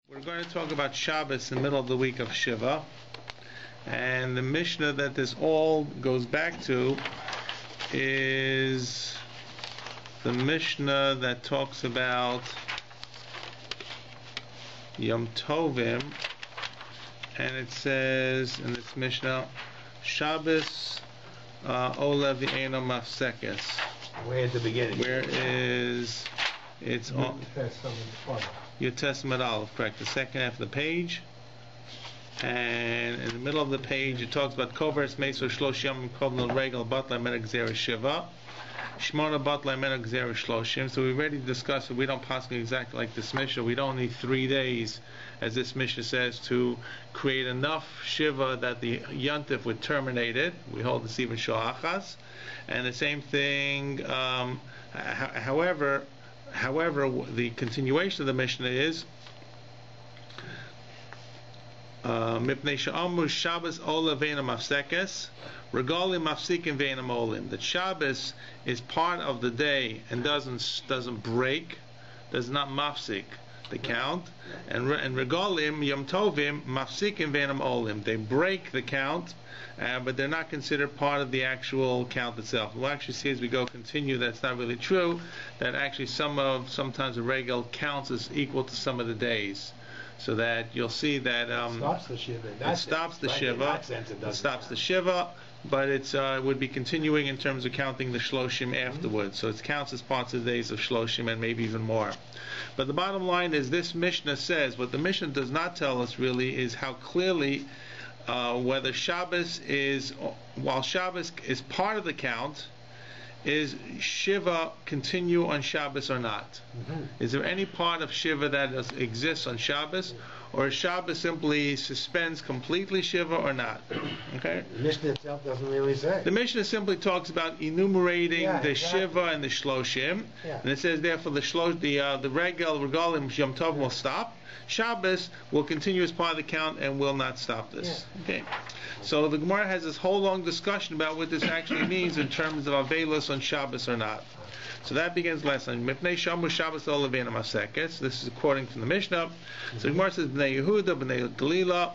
We're going to talk about Shabbos in the middle of the week of Shiva, and the Mishnah that this all goes back to is the Mishnah that talks about Yom Tovim, and it says in this Mishnah, Shabbos Olev V'Eino Mafsekes. Way at the beginning. Where is it's on your Testament Aleph, correct? The second half of the page, and in the middle of the page it talks about Kovers Meso Shlosh Yom Kovnel Regal Batla Menach Zera Shiva Shmona Batla Menach Zera Shloshim. So we already discussed that we don't possibly exactly like this Mishnah. We don't need 3 days, as this Mishnah says, to create enough Shiva that the Yontif would terminate it. We hold this even Shoachas, and the same thing. However, the continuation of the Mishnah is Mipnei she'amru Shabbos ola ve'ena mafsekes regalim mafsikim ve'ena molim. That Shabbos is part of the day and doesn't break, does not mafsik the count, and regalim Yom Tovim mafsikim ve'ena molim. They break the count, but they're not considered part of the actual count itself. We'll actually see as we go continue that's not really true, that actually sometimes a regal counts as equal to some of the days. So that you'll see that it stops the Shiva. It stops the Shiva. It stops the Shiva, but it would be continuing in terms of counting the Shloshim afterwards. So it counts as parts of the days of Shloshim and maybe even more. But the bottom line is this Mishnah says, what the Mishnah does not tell us really is how clearly whether Shabbos is, while Shabbos is part of the count, is Shiva continue on Shabbos or not? Is there any part of Shiva that exists on Shabbos, or Shabbos simply suspends completely Shiva or not? Okay. The Mishnah itself doesn't really say. The Mishnah simply talks about enumerating the Shiva and the Shloshim, and it says therefore the Regal Regalim Yom Tov will stop. Shabbos will continue as part of the count and will not stop this. Okay. So the Gemara has this whole long discussion about what this actually means in terms of Avelos on Shabbos or not. So that begins last time. Mipnei Shamu Shabbos Olav V'Eino Mafsekes. This is according to the Mishnah. So the Gemara says Bnei Yehuda, Bnei Galila.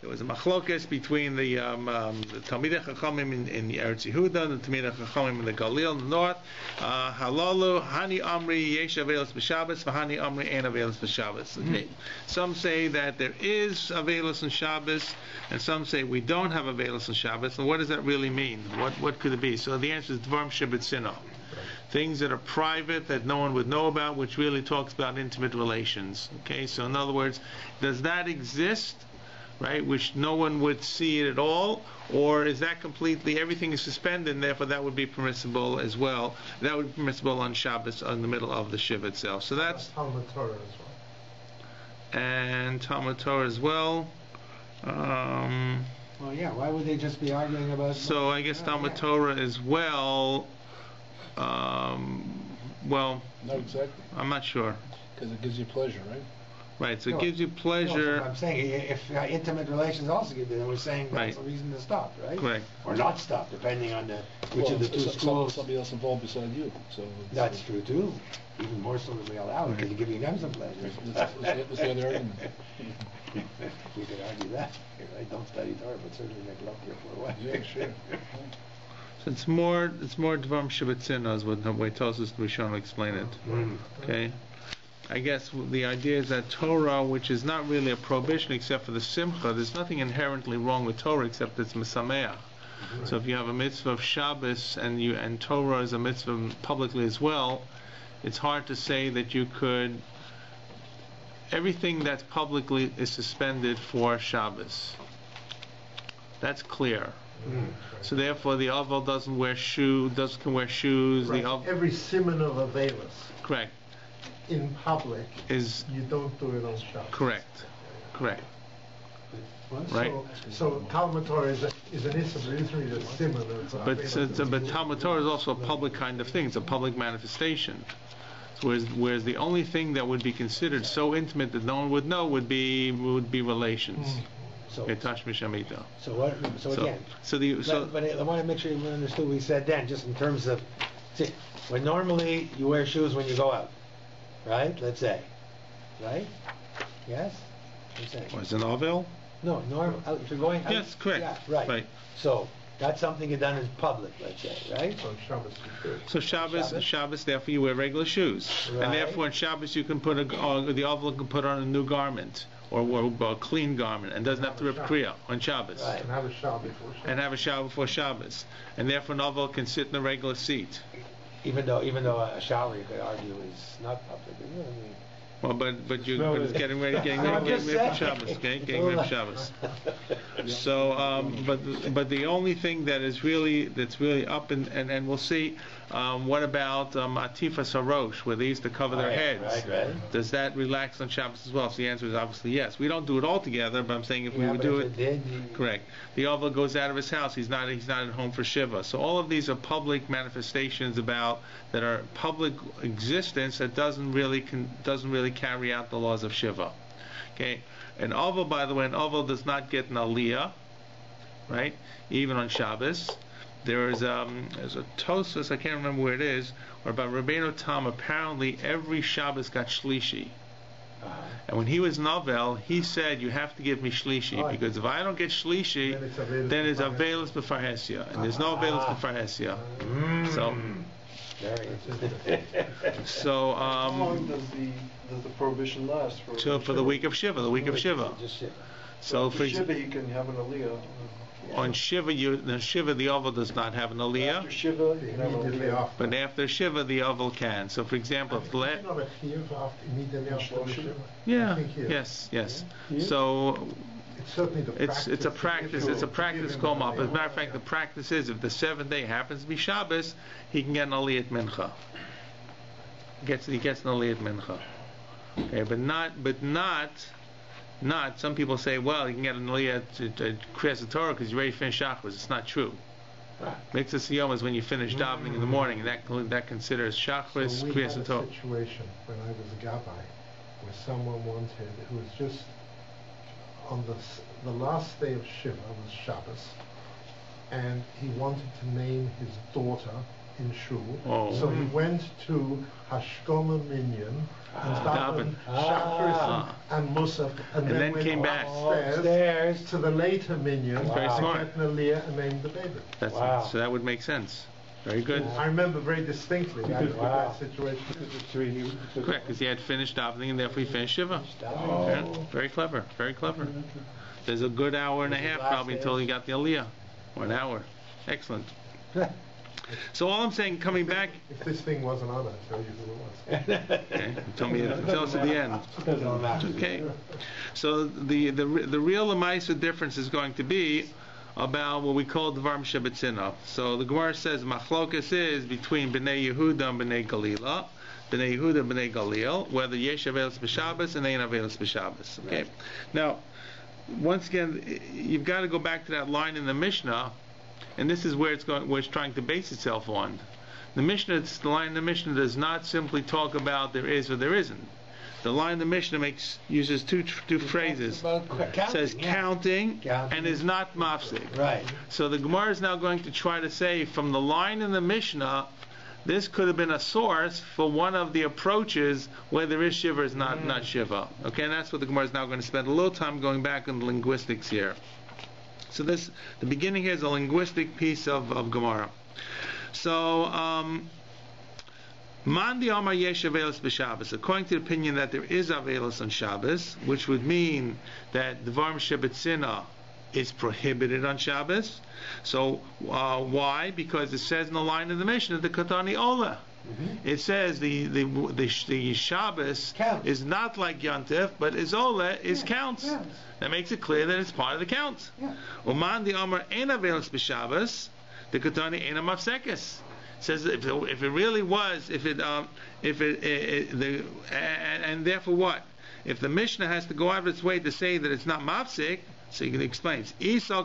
There was a machlokes between the Talmidei Chachamim in Eretz Yehuda and the Talmidei Chachamim in the Galil in the north. Halalu Hani Amri Yesh Avelos B'Shabbos, V'Hani Amri Ein Avelos B'Shabbos. Okay. Some say that there is Avelos on Shabbos, and some say we don't have Avelos on Shabbos. And what does that really mean? What could it be? So the answer is Dvarim Shebetzino. Things that are private that no one would know about, which really talks about intimate relations. Okay. So in other words, does that exist? Right, which no one would see it at all, or is that completely, everything is suspended, and therefore that would be permissible as well. That would be permissible on Shabbos in the middle of the Shiva itself. So that's Talmud Torah as well. And Talmud Torah as well. Well, yeah. Why would they just be arguing about? So I guess Talmud Torah as well. Well, not exactly. I'm not sure. Because it gives you pleasure, right? Right, so it gives you pleasure. No, I'm saying if intimate relations also give you, then we're saying that's a reason to stop, right? Correct. Or not stop, depending on which of the two schools. Somebody else involved beside you. So that's true too. Even more so than we allow it, because you're giving them some pleasure. That's the other argument. We could argue that. I don't study Torah, but certainly make love to you for a while. Yeah, sure. So it's more Dvarim Shebetzino is what the way Tosfos Rishon will explain it. Okay. I guess the idea is that Torah, which is not really a prohibition except for the Simcha, there's nothing inherently wrong with Torah except it's Mesameach. So if you have a mitzvah of Shabbos and Torah is a mitzvah publicly as well, it's hard to say that you could. Everything that's publicly is suspended for Shabbos. That's clear. So therefore, the Aval doesn't wear can wear shoes. Right. Every siman of Avelos. Correct. In public, you don't do it on Shabbos. Correct. Right. So Talmud Torah is an issue. It isn't really a siman. But Talmud Torah is also a public kind of thing. It's a public manifestation. Whereas the only thing that would be considered so intimate that no one would know would be relations. So again. But I want to make sure you understood what we said then, just in terms of, when normally you wear shoes when you go out, right? Let's say, right? Yes? I'm saying. Was it an Avel? No, normal, if you're going out. Yes, correct. Yeah, right. Right. So, that's something you've done in public, let's say, right? On Shabbos you do. So Shabbos, therefore you wear regular shoes, Right. and therefore on Shabbos you can put the Avel can put on a new garment or a clean garment, and doesn't have to rip kriya on Shabbos. Right. And have a shower before Shabbos. And have a shower before Shabbos, and therefore an Avel can sit in a regular seat. Even though a shower, you could argue, is not public, isn't it? I mean, Well, but it's getting ready for Shabbos, okay? Getting ready for Shabbos. So, but the only thing that's really up and we'll see. What about Atifas Harosh, where they used to cover their heads? Right. Does that relax on Shabbos as well? So the answer is obviously yes. We don't do it all together, but I'm saying if we would do it, correct. The Oval goes out of his house. He's not at home for Shiva. So all of these are public manifestations that are public existence that doesn't really carry out the laws of Shiva. Okay. An Oval, by the way, does not get an aliyah, right? Even on Shabbos. There's a Tosfos, I can't remember where it is, or about Rabbeinu Tam. Apparently, every Shabbos got shlishi, and when he was novel, he said, "You have to give me shlishi because if I don't get shlishi, then it's avelus b'farhesia, and there's no avelus b'farhesia." So, very interesting. so how long does the prohibition last for the week of Shiva? The week of Shiva. Just Shiva. So for Shiva, you can have an aliyah. on Shiva, the Oval does not have an aliyah. After Shiva, you can have an aliyah. But after Shiva, the Oval can. So, for example, if yes. So it's a practice. It's a practice called As a matter of fact, the practice is if the seventh day happens to be Shabbos, he can get an aliyah mincha. He gets an aliyah mincha. Okay, but not. Some people say, well, you can get an aliyah to Kriyas Torah because you already finished Shachris. It's not true. Mitzvah Siyom is when you finish davening in the morning, and that considers Shachris, Kriyas Torah. We had a situation when I was a Gabbai where someone who was just on the last day of Shiva was Shabbos, and he wanted to name his daughter in shul. So he went to Hashkoma Minyan and davened Shachris and Musaf, and then went came back upstairs to the later Minyan Very smart. and named the baby. So that would make sense. Very good. I remember very distinctly that situation. Correct, because he had finished davening and therefore he finished Shiva. Yeah, very clever, very clever. There's a good hour and a half probably until he got the aliyah, or an hour. Excellent. So all I'm saying, coming back. If this thing wasn't on, I'd tell you who it was. Okay, tell us at the end. Okay. So the real Lemaisa difference is going to be about what we call Dvar Shebetzina. So the Gemara says Machlokas is between Bnei Yehuda and Bnei Galila. Bnei Yehuda and Bnei Galil, whether Yesh Avelis B'Shabbos and Ein Avelis B'Shabbos. Okay. Right. Now, once again, you've got to go back to that line in the Mishnah. And this is where it's trying to base itself on. The line in the Mishnah does not simply talk about there is or there isn't. The line in the Mishnah uses two phrases. It says counting and is not mafsik. Right. So the Gemara is now going to try to say from the line in the Mishnah, this could have been a source for one of the approaches where there is Shiva or is not Shiva. Okay, and that's what the Gemara is now going to spend a little time going back in the linguistics here. So the beginning here is a linguistic piece of Gemara. So, Mandi Amar Yesh Avelis B'Shabbos. According to the opinion that there is Avelis on Shabbos, which would mean that Dvar Shebetzina is prohibited on Shabbos. So, why? Because it says in the line of the Mishnah, the Kattan Ola. It says the Shabbos is not like Yantif, but Izola is counts. That makes it clear that it's part of the count. Uman the Amar ein avelis b'Shabbos, the Katani ein mafsekes. Says if it really was, and therefore what? If the Mishnah has to go out of its way to say that it's not mafsek, so you can explain. If you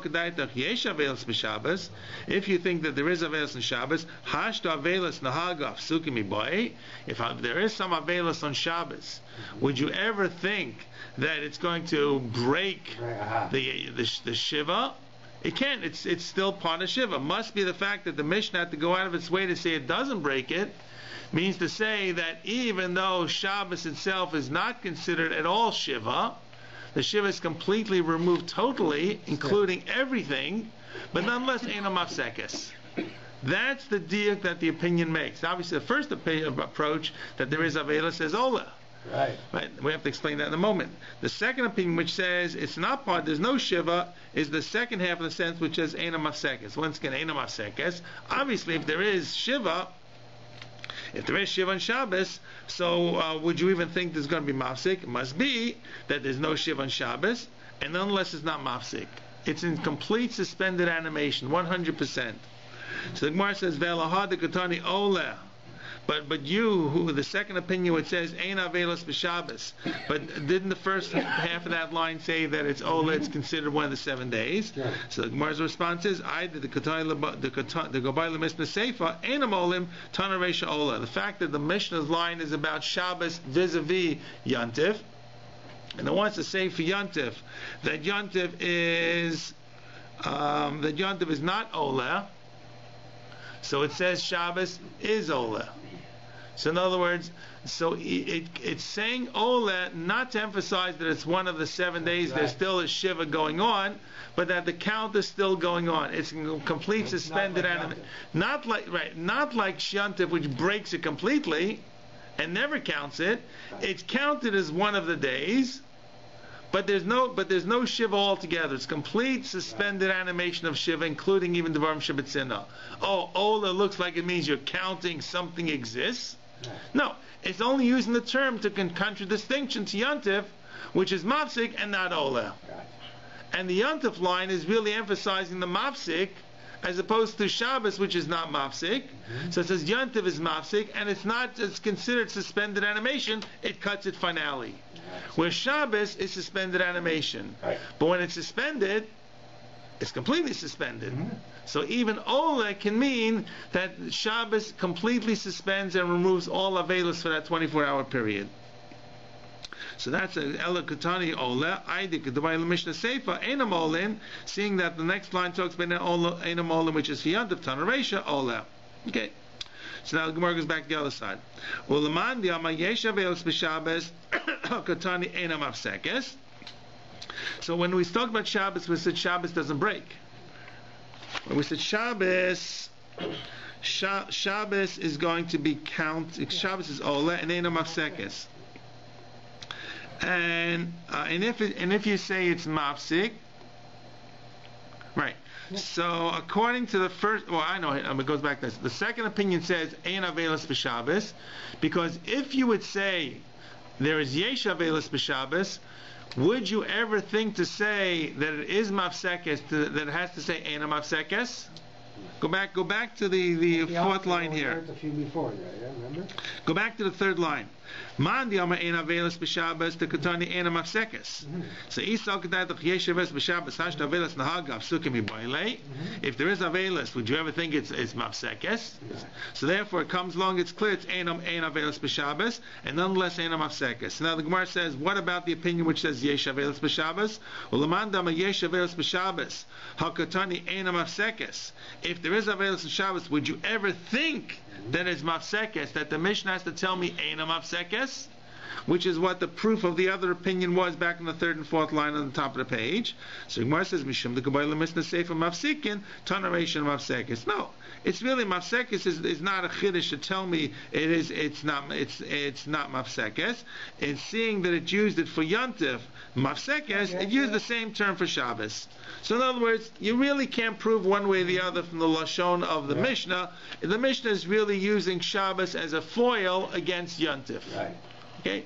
think that there is avelis on Shabbos, if there is some avelis on Shabbos, would you ever think that it's going to break the Shiva? It can't. It's still part of Shiva. Must be the fact that the Mishnah had to go out of its way to say it doesn't break it, means to say that even though Shabbos itself is not considered at all Shiva, the Shiva is completely removed totally, including everything, but nonetheless Eino Mafsekes. That's the diuk that the opinion makes. Obviously, the first approach that there is Avela says Ola. Right. We have to explain that in a moment. The second opinion, which says it's not part, there's no Shiva, is the second half of the sentence, which says Eino Mafsekes. Once again, Eino Mafsekes. Obviously, if there is Shiva on Shabbos, so would you even think there's going to be mafsik? It must be that there's no Shiva on Shabbos, and nonetheless it's not mafsik. It's in complete suspended animation, 100%. So the Gemara says, Ve'elahad Katani Oleh. But you, who the second opinion, which says Ein Avelos b'Shabbos, but didn't the first half of that line say that it's Ola, it's considered one of the 7 days? Yeah. So the Gemara's response is, I did the Gobay Lemisna Seifa Einam Olim Tana Reisha Ola. The fact that the Mishnah's line is about Shabbos vis-a-vis Yantif, and it wants to say for Yantif that Yantif is not Ola. So it says Shabbos is Ola. So in other words, so it's saying Ola not to emphasize that it's one of the 7 days. Right. There's still a Shiva going on, but that the count is still going on. It's complete suspended animation. Not like Shantif, which breaks it completely and never counts it. It's counted as one of the days. But there's no Shiva altogether. It's complete suspended animation of Shiva, including even Devarim Shabbatzina. Oh, Ola looks like it means you're counting something exists. No, it's only using the term to contradistinction to Yantif, which is Mafsik and not Ola. And the Yantif line is really emphasizing the Mafsik as opposed to Shabbos, which is not Mafsik. So it says Yantif is Mafsik, and it's considered suspended animation. It cuts it finale. Where Shabbos is suspended animation. Right. But when it's suspended, it's completely suspended. So even Ola can mean that Shabbos completely suspends and removes all Avelos for that 24-hour period. So that's Ela Katani Ola. Aidik Devarim Mishnah Seifa Einam Olin, seeing that the next line talks about Einam Olin, which is Fiyantiv Tana Reisha Ola. Okay. So now the Gemara goes back to the other side. Uleman di'ama yesh avelos b'Shabbos katani einam afsekes. So when we talk about Shabbos, we said Shabbos doesn't break. When we said Shabbos is going to be counted. Shabbos is ola and einam afsekes. And if you say it's mafsik, right. So according to the first, it goes back to this. The second opinion says Ein Avelos b'Shabbos, because if you would say there is Yesh Avelos b'Shabbos, would you ever think to say that it is Mafsekes, that it has to say Ein Mafsekes? Go back to the fourth line here. A few before there, yeah, remember? Go back to the third line. Man di'ama ein avelos b'Shabbos the katani ein mafsekes. So Isal kedai doch yesh avelos b'Shabbos hash avelos nahagav sukim ibayle. If there is avelos, would you ever think it's mafsekes? So therefore, it comes along. It's clear it's ein avelos b'Shabbos, and nonetheless ein mafsekes. Now the Gemara says, what about the opinion which says yesh avelos b'Shabbos? Uleman di'ama yesh avelos b'Shabbos hakatani ein mafsekes. If there is avelos b'Shabbos, would you ever think that it's mafsekes, that the Mishnah has to tell me Eina mafsekes, which is what the proof of the other opinion was back in the third and fourth line on the top of the page. So Gemara says, Mishum the Gobay Lemisna Seifa mafsikin, Tanaration mafsekes. No, it's really mafsekes is not a chiddush to tell me it's not mafsekes. It's seeing that it used it for Yantif mafsekes, it used the same term for Shabbos. So in other words, you really can't prove one way or the other from the Lashon of the Mishnah. The Mishnah is really using Shabbos as a foil against Yantif. Right. Okay?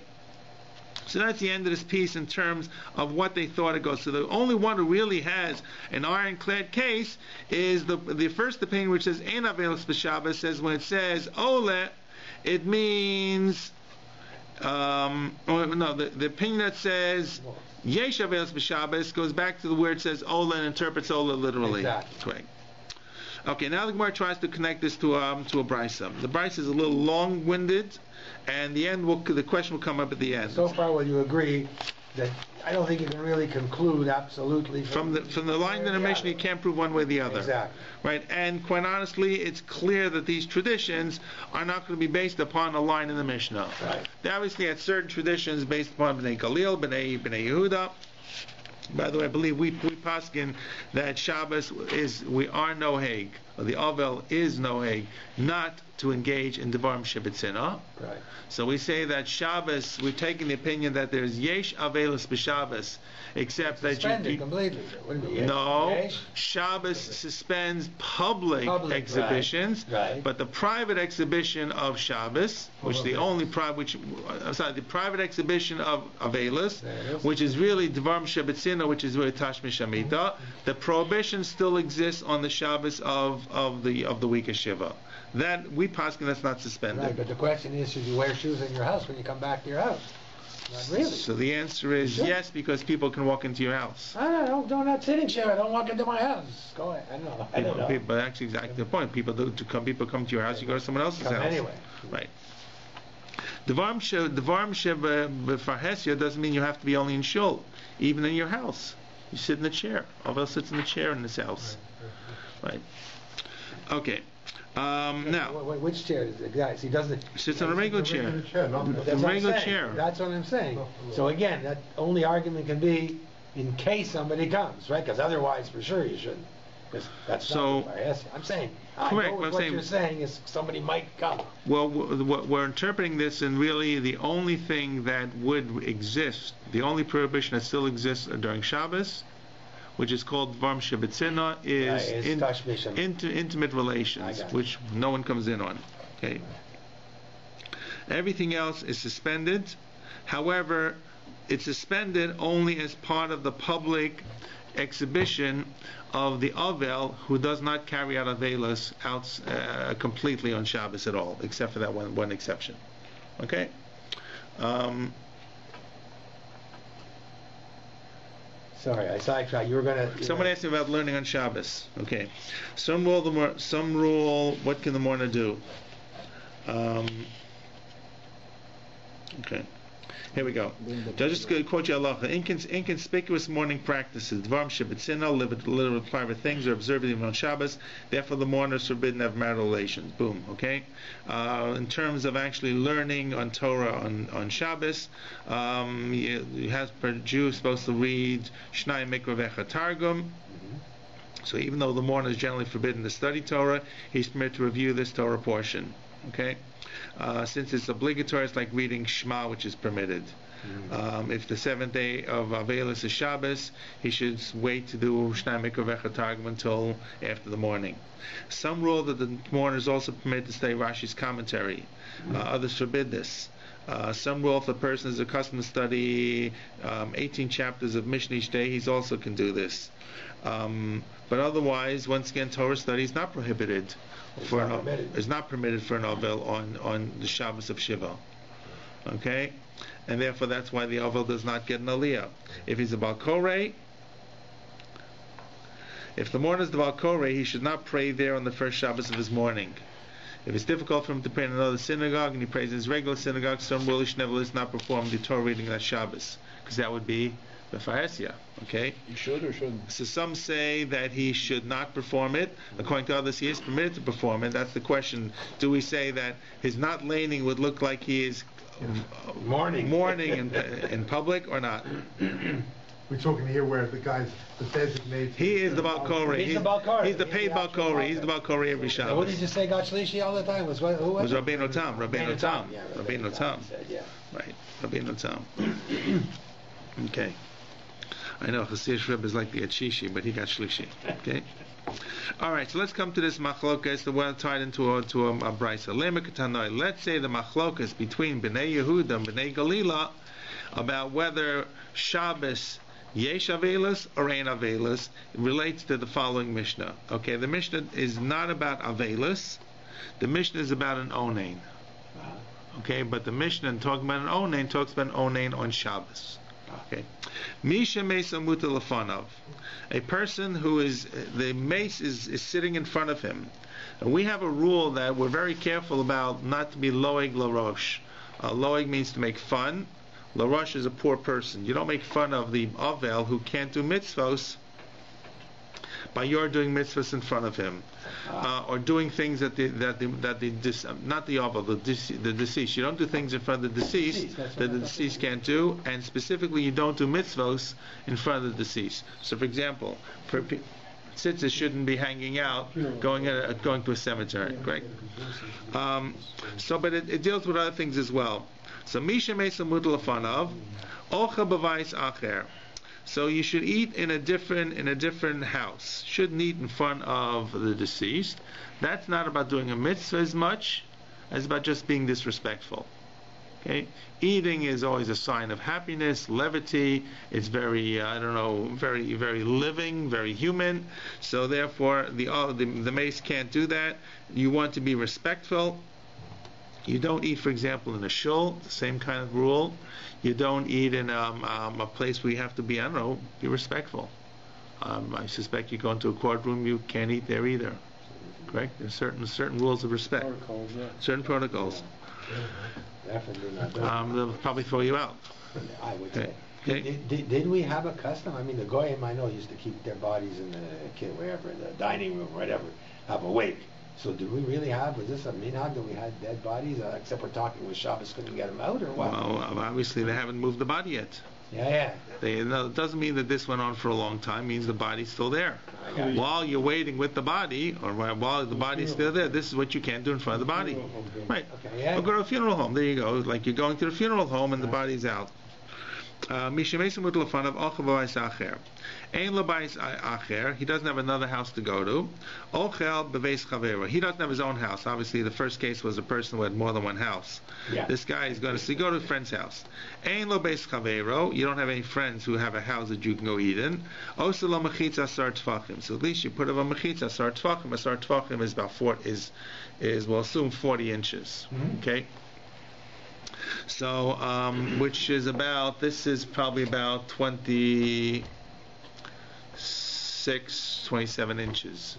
So that's the end of this piece in terms of what they thought it goes. So the only one who really has an ironclad case is the first opinion, which says Ein Avelos b'Shabbos, says when it says Ole, it means the opinion that says Yesh Avelos b'Shabbos goes back to the word says Ola and interprets Ola literally. Exactly. Correct. Okay, now the Gemara tries to connect this to a brisa. The brisa is a little long-winded, and the question will come up at the end. So far, will you agree that I don't think you can really conclude absolutely From the line in the Mishnah, you can't prove one way or the other. Exactly. Right? And quite honestly, it's clear that these traditions are not going to be based upon a line in the Mishnah. Right. They obviously had certain traditions based upon Bnei Galil, Bnei Yehuda. By the way, I believe we paskin that Shabbos we are noheg, or the Avel is noheg, not to engage in Devarim Shebetzina. Right. So we say that Shabbos, we're taking the opinion that there's Yesh Avelis B'Shabbos, except that Suspended completely. Wouldn't it? no, Yesh? Shabbos suspends public exhibitions, right. But the private exhibition of Shabbos, the private exhibition of Avelis, which is really Devarim Shebetzina, which is really Tashmish Amita, the prohibition still exists on the Shabbos of the week of Shiva. That we paskin that's not suspended. Right, but the question is, should you wear shoes in your house when you come back to your house? Not really. So the answer is yes, because people can walk into your house. I don't not sitting chair. I don't walk into my house. Go ahead. I don't know. But actually, exactly the point. People come to your house. You go to someone else's house. Anyway. Right. Devarim Sheva B'Farhesia doesn't mean you have to be only in shul. Even in your house, you sit in the chair. Avel sits in the chair in this house. Right. Okay. Now, which chair is it? Guys, he doesn't. Sits on a regular chair. Regular chair. That's what I'm saying. So again, that only argument can be in case somebody comes, right? Because otherwise, for sure, you shouldn't. Because that's not what I asked you. I'm saying. Correct. What you're saying is somebody might come. Well, we're interpreting this, and really the only thing that would exist, the only prohibition that still exists during Shabbos, which is called Dvarim Shebetzina, is intimate relations, which no one comes in on. Okay. Everything else is suspended. However, it's suspended only as part of the public exhibition of the Avel, who does not carry out Avelis out completely on Shabbos at all, except for that one exception. Okay. Sorry, I sidetracked. You were going to... Someone asked me about learning on Shabbos. Okay. Some rule, what can the mourner do? Okay. Here we go. I'll just quote you Allah. Inconspicuous mourning practices. Dvarim Shebetzina, little private things, are observed even on Shabbos. Therefore, the mourner is forbidden to have marital relations. Boom. Okay. In terms of actually learning on Torah on Shabbos, Jew is supposed to read Shnai Mikra Vecha Targum. So even though the mourner is generally forbidden to study Torah, he's permitted to review this Torah portion. Okay. Since it's obligatory, it's like reading Shema, which is permitted. If the seventh day of Avelis is Shabbos, he should wait to do Shnai Mikra Vecha Targum until after the morning. Some rule that the mourner is also permitted to study Rashi's commentary. Others forbid this. Some rule if the person is accustomed to study 18 chapters of Mishnah each day, he also can do this. But otherwise, once again, Torah study is not prohibited. Is not permitted for an Avel on the Shabbos of Shiva. Okay? And therefore that's why the Avel does not get an Aliyah. If he's a Baal Koreh, if the mourner is the Baal Koreh, he should not pray there on the first Shabbos of his mourning. If it's difficult for him to pray in another synagogue and he prays in his regular synagogue, some rule he should nevertheless not perform the Torah reading that Shabbos, because that would be the Fahesia. Okay? You should or shouldn't? So some say that he should not perform it. According to others, he is permitted to perform it. That's the question. Do we say that his not laning would look like he is mourning in public or not? We're talking here where the guy's the designated. He is the Baal Koreh. He's the paid Baal Koreh. He's the Baal Koreh every Shabbos. What did you say, God Shlishi all the time? Who was it? Rabbeinu Tam. Rabbeinu Tam. Rabbeinu Tam. Right. Rabbeinu Tam. Okay. I know Chassidus Rebbe is like the Achishi, but he got Shlishi. Okay. All right. So let's come to this machlokas. The one tied into a brisa. Let's say the machlokas between Bnei Yehuda and Bnei Galila about whether Shabbos Yesh Avelis or Ein Avelis relates to the following Mishnah. Okay. The Mishnah is not about Avelis. The Mishnah is about an Onain. Okay. But the Mishnah talking about an Onain talks about an Onain on Shabbos. Okay. Misha Mesa Muta Lefanav. A person who is, the mace is sitting in front of him. And we have a rule that we're very careful about not to be loeg larosh. Loeg means to make fun. Larosh is a poor person. You don't make fun of the Avel who can't do mitzvos by your doing mitzvahs in front of him, or doing things not the Avel, the deceased. You don't do things in front of the deceased that the deceased can't do, and specifically you don't do mitzvahs in front of the deceased. So, for example, tzitzis shouldn't be hanging out going to a cemetery, right? But it deals with other things as well. So Misha Mesa Mudal Afanav, Ocha Bavais Acher. So you should eat in a different house. Shouldn't eat in front of the deceased. That's not about doing a mitzvah as much as about just being disrespectful. Okay, eating is always a sign of happiness, levity. It's very, very, very living, very human. So therefore, the mace can't do that. You want to be respectful. You don't eat, for example, in a shul. The same kind of rule. You don't eat in a place where you have to be, be respectful. I suspect you go into a courtroom, you can't eat there either. Correct? There's certain rules of respect. Protocols, yeah. Certain protocols. Definitely not. They'll probably throw you out. I would say. Okay. Did we have a custom? I mean, the Goyim I know used to keep their bodies in wherever, the dining room, whatever, have a wake. So did we really was this a minhag that we had dead bodies, except we're talking with Shabbos couldn't get them out, or what? Well, obviously they haven't moved the body yet. Yeah. It doesn't mean that this went on for a long time. It means the body's still there. While you're waiting with the body, or while the body's still there, this is what you can't do in front of the body. Right. Okay, yeah. Or go to a funeral home. There you go. Like you're going to the funeral home and the body's out. He doesn't have another house to go to. He doesn't have his own house. Obviously, the first case was a person who had more than one house. Yeah. This guy is going to go to a friend's house. You don't have any friends who have a house that you can go eat in. So at least you put up a mechitza sar tfachim. A sar tfachim is about we'll assume 40 inches. Mm-hmm. Okay. So, which is this is probably about 27 inches.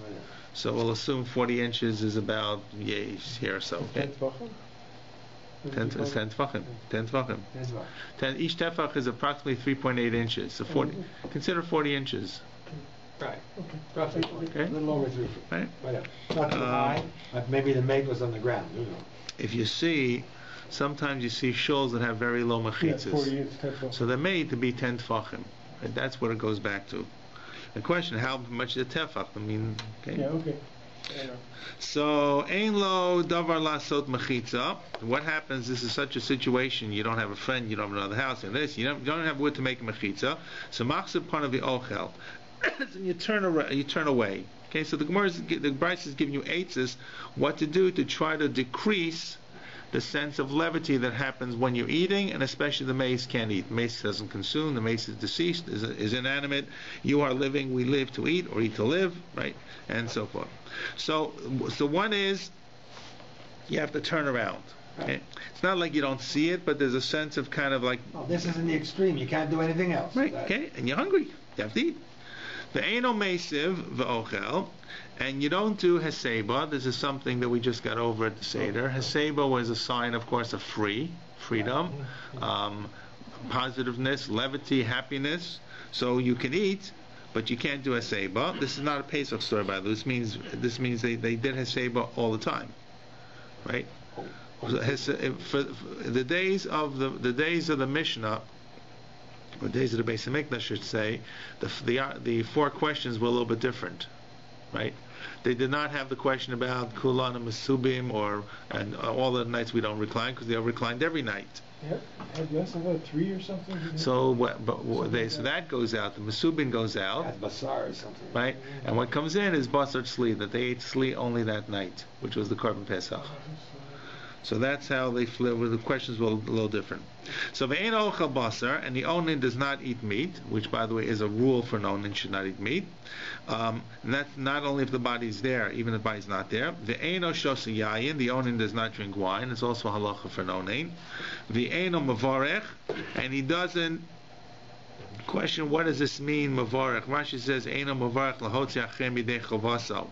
So we'll assume 40 inches is about, here or so. Okay? 10 tefachim. Each tefach is approximately 3.8 inches. So consider 40 inches. Right. Roughly. Okay. A little over 3 feet. Right. Whatever. Not too high, but maybe the maid was on the ground. If you see, sometimes you see shuls that have very low mechitzas. So they're made to be 10 tefachim. Right? That's what it goes back to. The question, how much is the tefach? I mean, okay. Yeah, okay. So, ein lo davar lasot mechitza. What happens? This is such a situation. You don't have a friend. You don't have another house. And this, you don't have wood to make a mechitza. So, machzir part of the ochel. And you turn away. Okay. So the Bryce is giving you eitzes what to do to try to decrease the sense of levity that happens when you're eating, and especially the mace can't eat. The mace doesn't consume. The mace is deceased, is inanimate. You are living. We live to eat, or eat to live, right? And so forth. So one is you have to turn around. Okay? It's not like you don't see it, but there's a sense of kind of like. Oh, this is in the extreme. You can't do anything else. Right. Okay. And you're hungry. You have to eat. The eino mesiv v'ochel. And you don't do heseba. This is something that we just got over at the Seder. Heseba was a sign, of course, of freedom, positiveness, levity, happiness. So you can eat, but you can't do heseba. This is not a Pesach story, by the way. This means they did heseba all the time, right? So for the days of the Mishnah, or days of the Beis Hamikdash, I should say, the 4 questions were a little bit different. Right? They did not have the question about Kulan and Masubim and all the nights we don't recline, because they are reclined every night. Yeah, had less of a 3 or something. So that goes out. The Masubim goes out. That's basar or something. Right? And what comes in is basar tzli, that they ate tzli only that night, which was the Korban Pesach. So that's how they flew. The questions were a little different. So ve'ein ochel basar, and the onin does not eat meat, which by the way is a rule for an onin should not eat meat. And that's not only if the body's there, even if the body's not there. Ve'ein shos yayin, the onin does not drink wine. It's also halacha for an onin. Ve'ein mavarech, and he doesn't. Question: what does this mean, mavarech? Rashi says, "Eino mavarech lahotzi achem yidei chavaso."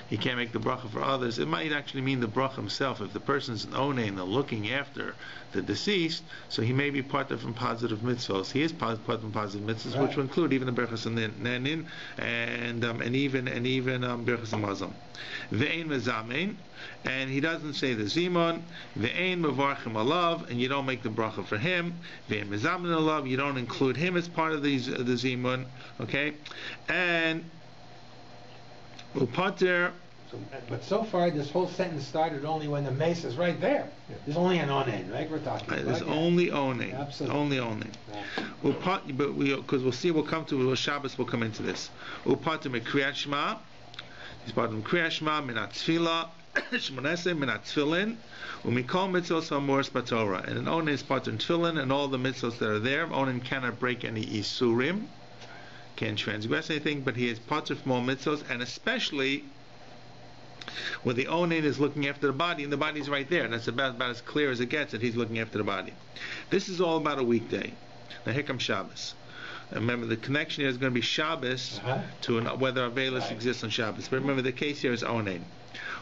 he can't make the bracha for others. It might actually mean the bracha himself. If the person's an onein and looking after the deceased, so he may be part of from positive mitzvahs. He is part from positive mitzvahs, which will include even the berachas and nenin, and even berachas and mazam. Ve'ein mezamein, and he doesn't say the zimon. Ve'ein mevarchim alav, and you don't make the bracha for him. Ve'ein mezamein alav, you don't include him as part of the zimon. Okay, and upater. But so far, this whole sentence started only when the mace is right there. There's only an onen, right? We're talking about. There's only onen. Absolutely. Only onen. Because we'll come to Shabbos. We'll come into this. Upater mekriyat shema. He's part of kriyat shema minat tefillah. Shmonese minat tefillin. Umikol mitzvos hamoros b'Torah. And an onen is part of tefillin and all the mitzvos that are there. Onen cannot break any isurim. Can't transgress anything, but he is part of more mitzvos, and especially where the onen is looking after the body, and the body's right there. That's about as clear as it gets that he's looking after the body. This is all about a weekday. Now here comes Shabbos. And remember, the connection here is going to be Shabbos to whether Avelis exists on Shabbos. But remember, the case here is onen.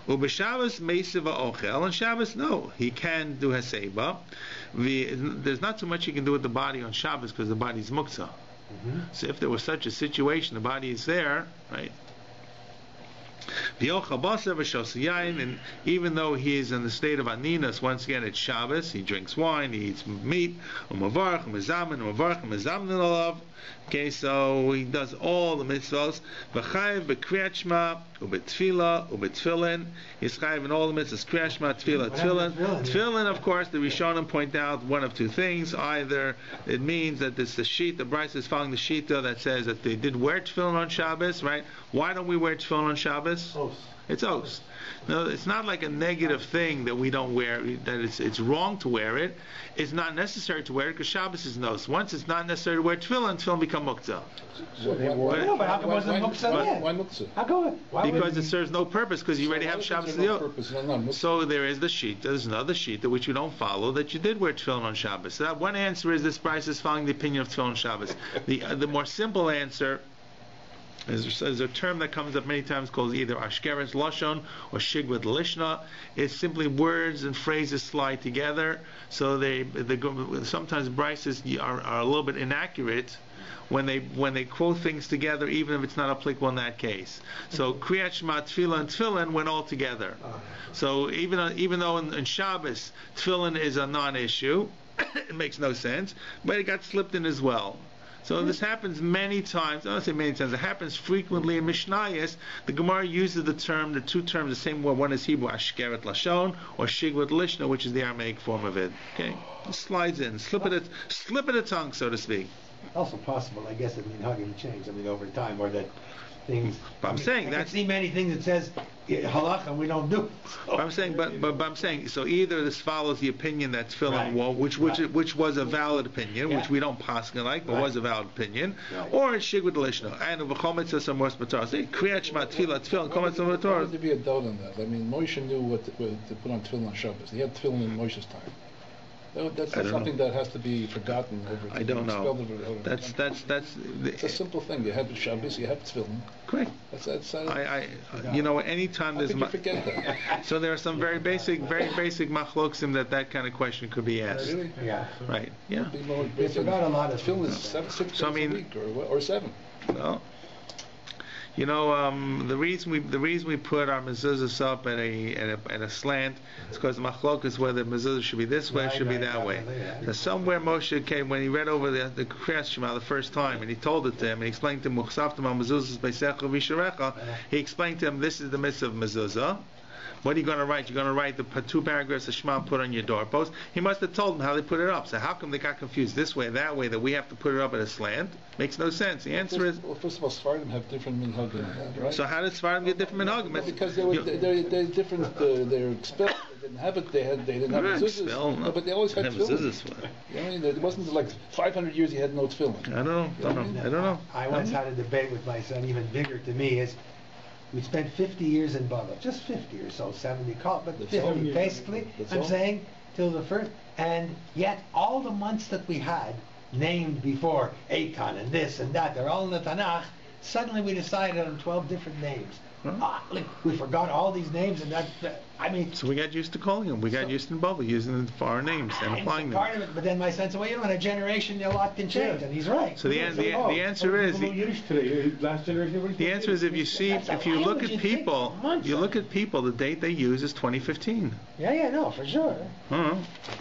Ubeshabbos meisiva ochel. On Shabbos, no, he can do haseba. There's not too much he can do with the body on Shabbos because the body's muktzah. So if there was such a situation, the body is there, right? And even though he is in the state of aninas, once again it's Shabbos, he drinks wine, he eats meat, okay, so he does all the mitzvahs. He's chayiv in all the mitzvahs, kriyat shema, tefillah. Tefillin, of course, the Rishonim point out one of two things. Either it means that it's the sheet, the Bryce is following the shita that says that they did wear tefillin on Shabbos, right? Why don't we wear tefillin on Shabbos? It's os. No, it's not like a negative thing that we don't wear, that it's wrong to wear it. It's not necessary to wear it because Shabbos is nos. Once it's not necessary to wear tefillin become muktzah. But how come it wasn't muktzah then? Why muktzah? How come? Because it serves no purpose because you already have Shabbos. So there is the sheet. There's another sheet that which you don't follow that you did wear tefillin on Shabbos. So that one answer is this price is following the opinion of tefillin on Shabbos. The more simple answer is a term that comes up many times called either Ashkeres Lashon or Shigvad Lishna. It's simply words and phrases slide together. So sometimes Bryces are a little bit inaccurate when they quote things together, even if it's not applicable in that case. So Kriyat Shema, Tefillah, and Tefillin went all together. So even though in Shabbos Tefillin is a non-issue, it makes no sense, but it got slipped in as well. So this happens many times. I don't say many times. It happens frequently in Mishnayos. The Gemara uses the two terms, the same word. One is Hebrew Ashkeret Lashon or Shigvat Lishna, which is the Aramaic form of it. Okay, it slides in, slip of the tongue, so to speak. Also possible, I guess, that minhagim change. Over time, or that things. But I'm saying I can see many things that says halacha and we don't do. So. I'm saying, so either this follows the opinion that tefillin which was a valid opinion, which we don't paskin like, but was a valid opinion, or it's shigvad lishno. And v'chol mitzvah samors b'torah. Say kriyat shema, tefillah, kol mitzvah b'torah. There be a doubt on that. Moshe knew what to put on tefillin on Shabbos. He had tefillin in Moshe's time. That's not something that has to be forgotten. I don't know. That's it's a simple thing. You have Shabbos, you have tefillin. Correct. Anytime there's forget that? So there are some very basic machloksim that kind of question could be asked. Really? Yeah. Right. Yeah. They forgot a lot of tefillin is 6 days a week or 7. Well. The reason we put our mezuzahs up at a slant is because the machlok is whether mezuzah should be this way, should be that way. So somewhere Moshe came when he read over the Kriyat Shema the first time, and he told it to him, and he explained to him Muchsaftem al mezuzahs beisecha v'sharecha. He explained to him this is the mitzvah of mezuzah. What are you going to write? You're going to write the 2 paragraphs of Shema and put on your doorpost. He must have told them how they put it up. So how come they got confused this way, that way, that we have to put it up at a slant? Makes no sense. The answer is... Well, first of all, Sfardim have different minhagim, right? So how did Sfardim get different minhagim? Well, because they're different. They're expelled. They didn't have it. They didn't have mezuzahs. No, but they always had tefillin. It wasn't like 500 years he had no tefillin. I don't know. I once had a debate with my son, even bigger to me, is we spent 50 years in Bavli, just 50 or so, 70, but 50 basically, I'm saying, till the first, and yet all the months that we had named before, Eitan and this and that, they're all in the Tanakh, suddenly we decided on 12 different names. we forgot all these names, and I mean. So we got used to calling them. We got used in Bavli using the foreign names and applying them. Part of it, but then my sense of, in a generation, a lot can change, and he's right. So the answer is the answer is if you look at people, the date they use is 2015. Yeah, no, for sure.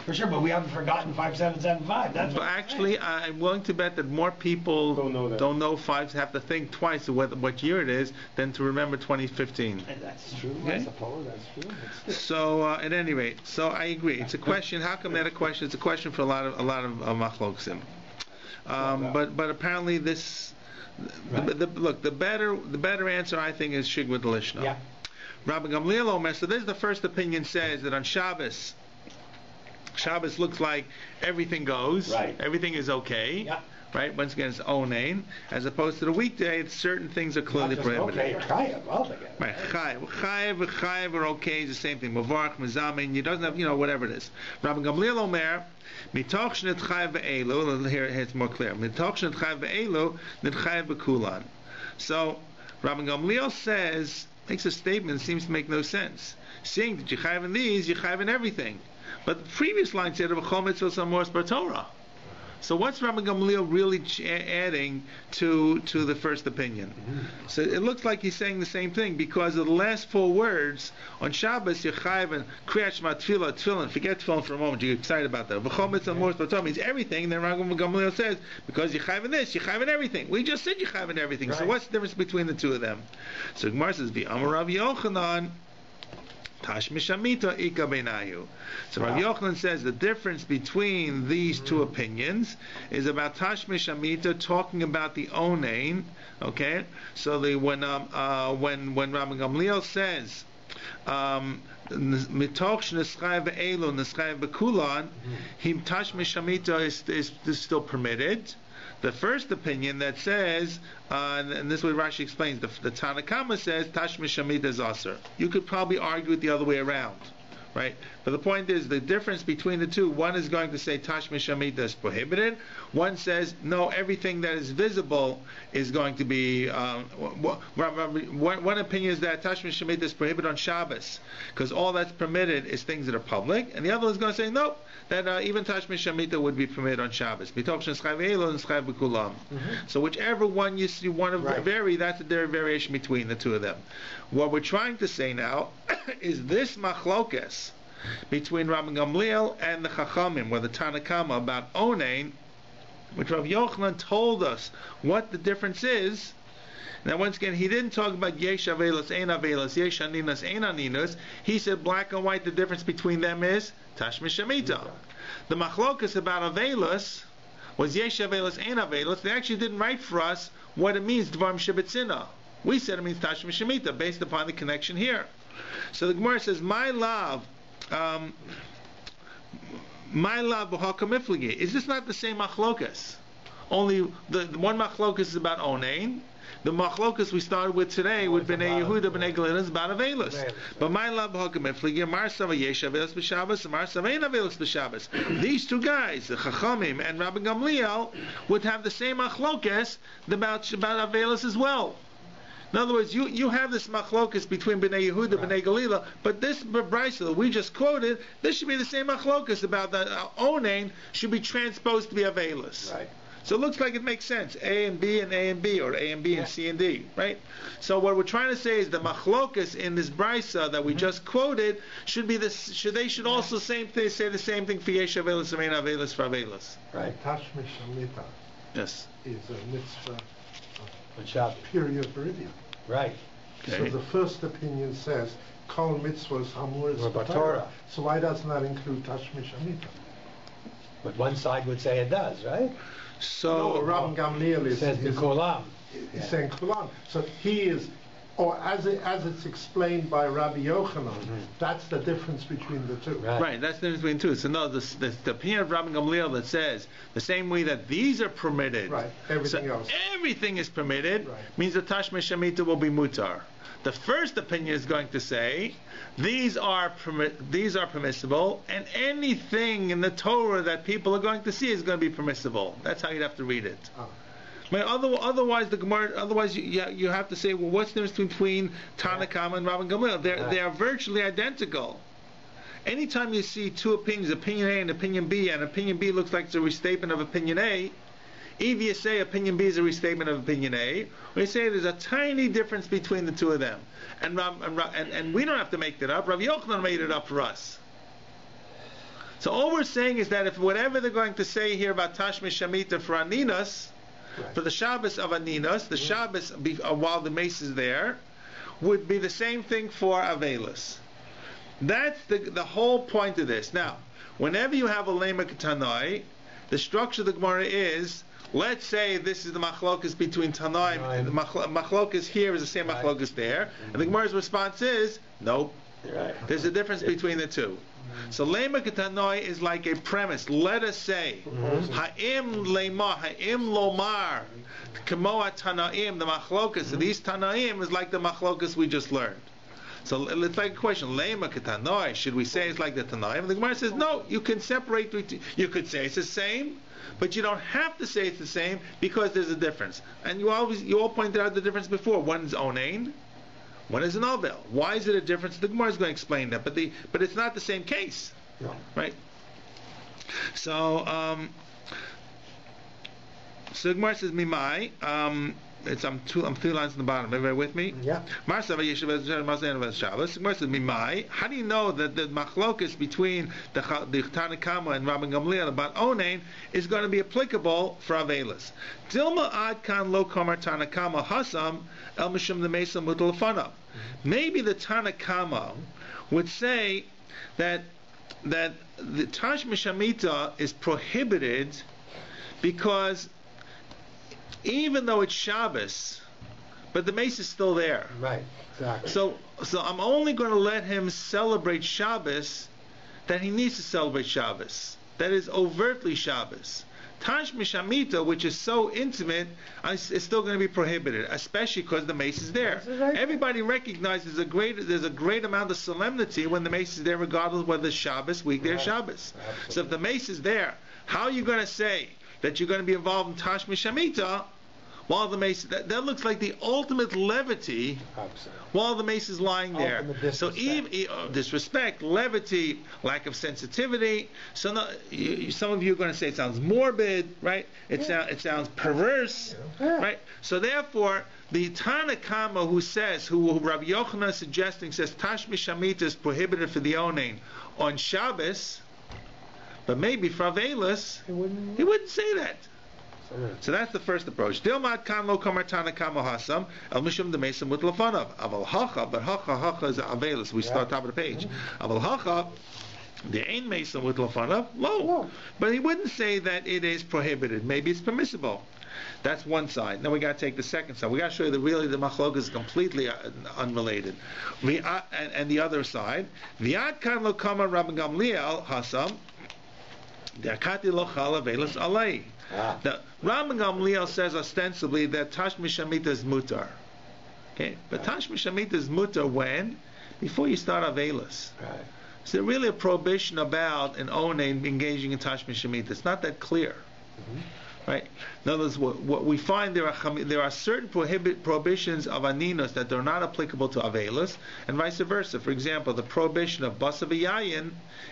For sure, but we haven't forgotten 5775. That's but actually, I'm willing to bet that more people don't know fives, have to think twice of what year it is than to remember 2015. And that's true. Okay? I suppose that's true. So at any rate, so I agree. It's a question. How come that a question? It's a question for a lot of machloksim. But apparently this. Right. The better answer I think is Shigma Delishna. Yeah. Rabbi Gamliel Omer. So this is the first opinion says that on Shabbos looks like everything goes. Right. Everything is okay. Yeah. Right. Once again, it's onain. As opposed to the weekday, certain things are clearly prohibited. Okay, chayav altogether. Right. Chayav are okay. It's the same thing. Mavarch, mezamin. You doesn't have whatever it is. Rabbi Gamliel Omer. Mitoch shnet chayav ve'elu. Here it's more clear. Mitoch shnet chayav ve'elu net chayav bekulan. So Rabbi Gamliel makes a statement that seems to make no sense. Seeing that you chayav in these, you chayav in everything. But the previous line said of Chol mitzvos amors bar Torah. So what's Rabbi Gamliel really adding to the first opinion? Mm-hmm. So it looks like he's saying the same thing because of the last four words on Shabbos, Yechayev and Kriyat Shema Tefillin. Forget Tefillin for a moment. You're excited about that. V'chol mitzvah amors bar Torah means everything. Then Rabbi Gamliel says because Yechayev in this, Yechayev in everything. We just said Yechayev in everything. Right. So what's the difference between the two of them? So Gemara says V'amar Rav Yochanan. Tashmish Amita Ika Beinayu. So Rabbi Yochanan says the difference between these two opinions is about Tashmish Amita talking about the onain. Okay, so when Rabbi Gamliel says Mitoch Neschai Ve'elu Neschai Bekulan, him Tashmish Amita is still permitted. The first opinion that says, and this is what Rashi explains, the Tanakama says Tashmish Shamita is Aser. You could probably argue it the other way around, right? But the point is the difference between the two. One is going to say Tashmish Shamita is prohibited. One says no, everything that is visible is going to be. One opinion is that Tashmish Shamita is prohibited on Shabbos because all that's permitted is things that are public, and the other one is going to say no. That even Tashmish Shamita would be permitted on Shabbos. So whichever one you want to vary, that's a variation between the two of them. What we're trying to say now is this machlokes between Rabbi Gamliel and the Chachamim, or the Tanakama, about onain, which Rav Yochanan told us what the difference is. Now, once again, he didn't talk about yesh avelos, ein avelos, yesh aninas, ein aninas. He said black and white, the difference between them is Tashmish Shamita. The machlokas about avelos was yesh avelos, ein avelos. They actually didn't write for us what it means, dvarim shebetzina. We said it means Tashmish Shamita, based upon the connection here. So the Gemara says, my love b'hakamifligi. Is this not the same machlokas? Only the one machlokas is about onain. The machlokas we started with today with Bnei Yehuda, Bnei Galil is about Avelos. But my love hakamifligi, Mar Sava Yesh Avelos b'Shabbos, Mar Sava Ein Avelos b'Shabbos. These two guys, the Chachamim and Rabbi Gamliel, would have the same machlokas about Avelos as well. In other words, you have this machlokas between Bnei Yehuda, Bnei Galila, but this brayso that we just quoted, this should be the same machlokas about the onain should be transposed to be Avelos. Right. So it looks like it makes sense. A and B and A and B, or A and B and C and D, right? So what we're trying to say is the machlokas in this brisa that we just quoted should be this. They should also say the same thing for yesh avelos and ein avelos for avelos. Right. Tashmish Shamita. Yes. Is a mitzvah of period viridian. Right. Okay. So the first opinion says kol mitzvos hamuris b'Torah. So why doesn't that include Tashmish Shamita? But one side would say it does, right? So Rabbi Gamliel says Kulam. He's saying Kulam. So he is, or as it's explained by Rabbi Yochanan, that's the difference between the two. Right, that's the difference between the two. So no, the opinion of Rabbi Gamliel that says the same way that these are permitted, right? Everything else, everything is permitted, means the Tashmish Shamita will be mutar. The first opinion is going to say these are permissible, and anything in the Torah that people are going to see is going to be permissible. That's how you'd have to read it. Otherwise, the Gemara. Otherwise, you have to say, well, what's the difference between Tanakama and Rabban Gamliel? They are virtually identical. Anytime you see two opinions, opinion A and opinion B, and opinion B looks like it's a restatement of opinion A, either you say opinion B is a restatement of opinion A, or you say there's a tiny difference between the two of them, and we don't have to make that up. Rabbi Yochanan made it up for us. So all we're saying is that if whatever they're going to say here about Tashmish Shamitah for Aninas, for the Shabbos of Aninas, the Shabbos while the mace is there, would be the same thing for Avelis. That's the whole point of this. Now, whenever you have a Lema Tanai, the structure of the Gemara is, let's say this is the machlokas between Tanaim, the machlokas here is the same machlokas there, and the Gemara's response is, nope, there's a difference between the two. So Lema Tanai is like a premise. Let us say, Ha'im Lema, Ha'im Lomar, Kamoa Tanaim, the machlokas of these Tanaim is like the machlokas we just learned. So it's like a question, Lema Tanai, should we say it's like the Tanaim? The Gemara says, no, you can separate, you could say it's the same, but you don't have to say it's the same because there's a difference. And you all pointed out the difference before. One is Onain, one is an Ovel. Why is it a difference? The Gemara is going to explain that, but it's not the same case, right? So the Gemara says, Mimai, I'm 2 lines in the bottom. Everybody with me? Yeah. How do you know that the machlokas between the Tanakama and Rabban Gamliel about Onain is going to be applicable for Avelis? Dilma ad kan lo kamar Tanakama hasam el mishum the mesa mutalafana. Maybe the Tanakama would say that the Tash Mishamita is prohibited because even though it's Shabbos, but the mace is still there. Right, exactly. So I'm only going to let him celebrate Shabbos that he needs to celebrate Shabbos. That is overtly Shabbos. Tash Mishamita, which is so intimate, is still going to be prohibited, especially because the mace is there. Right. Everybody recognizes there's a great amount of solemnity when the mace is there, regardless of whether it's Shabbos, weekday, or Shabbos. Absolutely. So if the mace is there, how are you going to say that you're going to be involved in Tash Mishamita while the mace, that looks like the ultimate levity. Absolutely. While the mace is lying there. So disrespect, levity, lack of sensitivity. So some of you are going to say it sounds morbid, right? It sounds perverse, right? So therefore, the Tanakama who Rabbi Yochanan is suggesting says Tash Mishamita is prohibited for the Onain on Shabbos, but maybe for Avelis, he wouldn't say that. So that's the first approach. Dilmat kan lo kamar Tanakama hasam el mishum de mesa mutlafanav. Aval hacha, but hacha is Avelis. We start top of the page. Aval hacha, the ain mesa mutlafanav lo. But he wouldn't say that it is prohibited. Maybe it's permissible. That's one side. Now we got to take the second side. We got to show you that really the machlok is completely unrelated. And the other side, v'ad kan lo kamar Rabban Gamliel hasam. The Rabban Gamliel says ostensibly that Tash Mishamita is mutar. Okay, but Tash Mishamita is mutar when? Before you start Avelis. Right. Is there really a prohibition about an Onain engaging in Tash Mishamita? It's not that clear. Right? In other words, what we find there are certain prohibitions of Aninos that are not applicable to Avelis, and vice versa. For example, the prohibition of Basav Yayin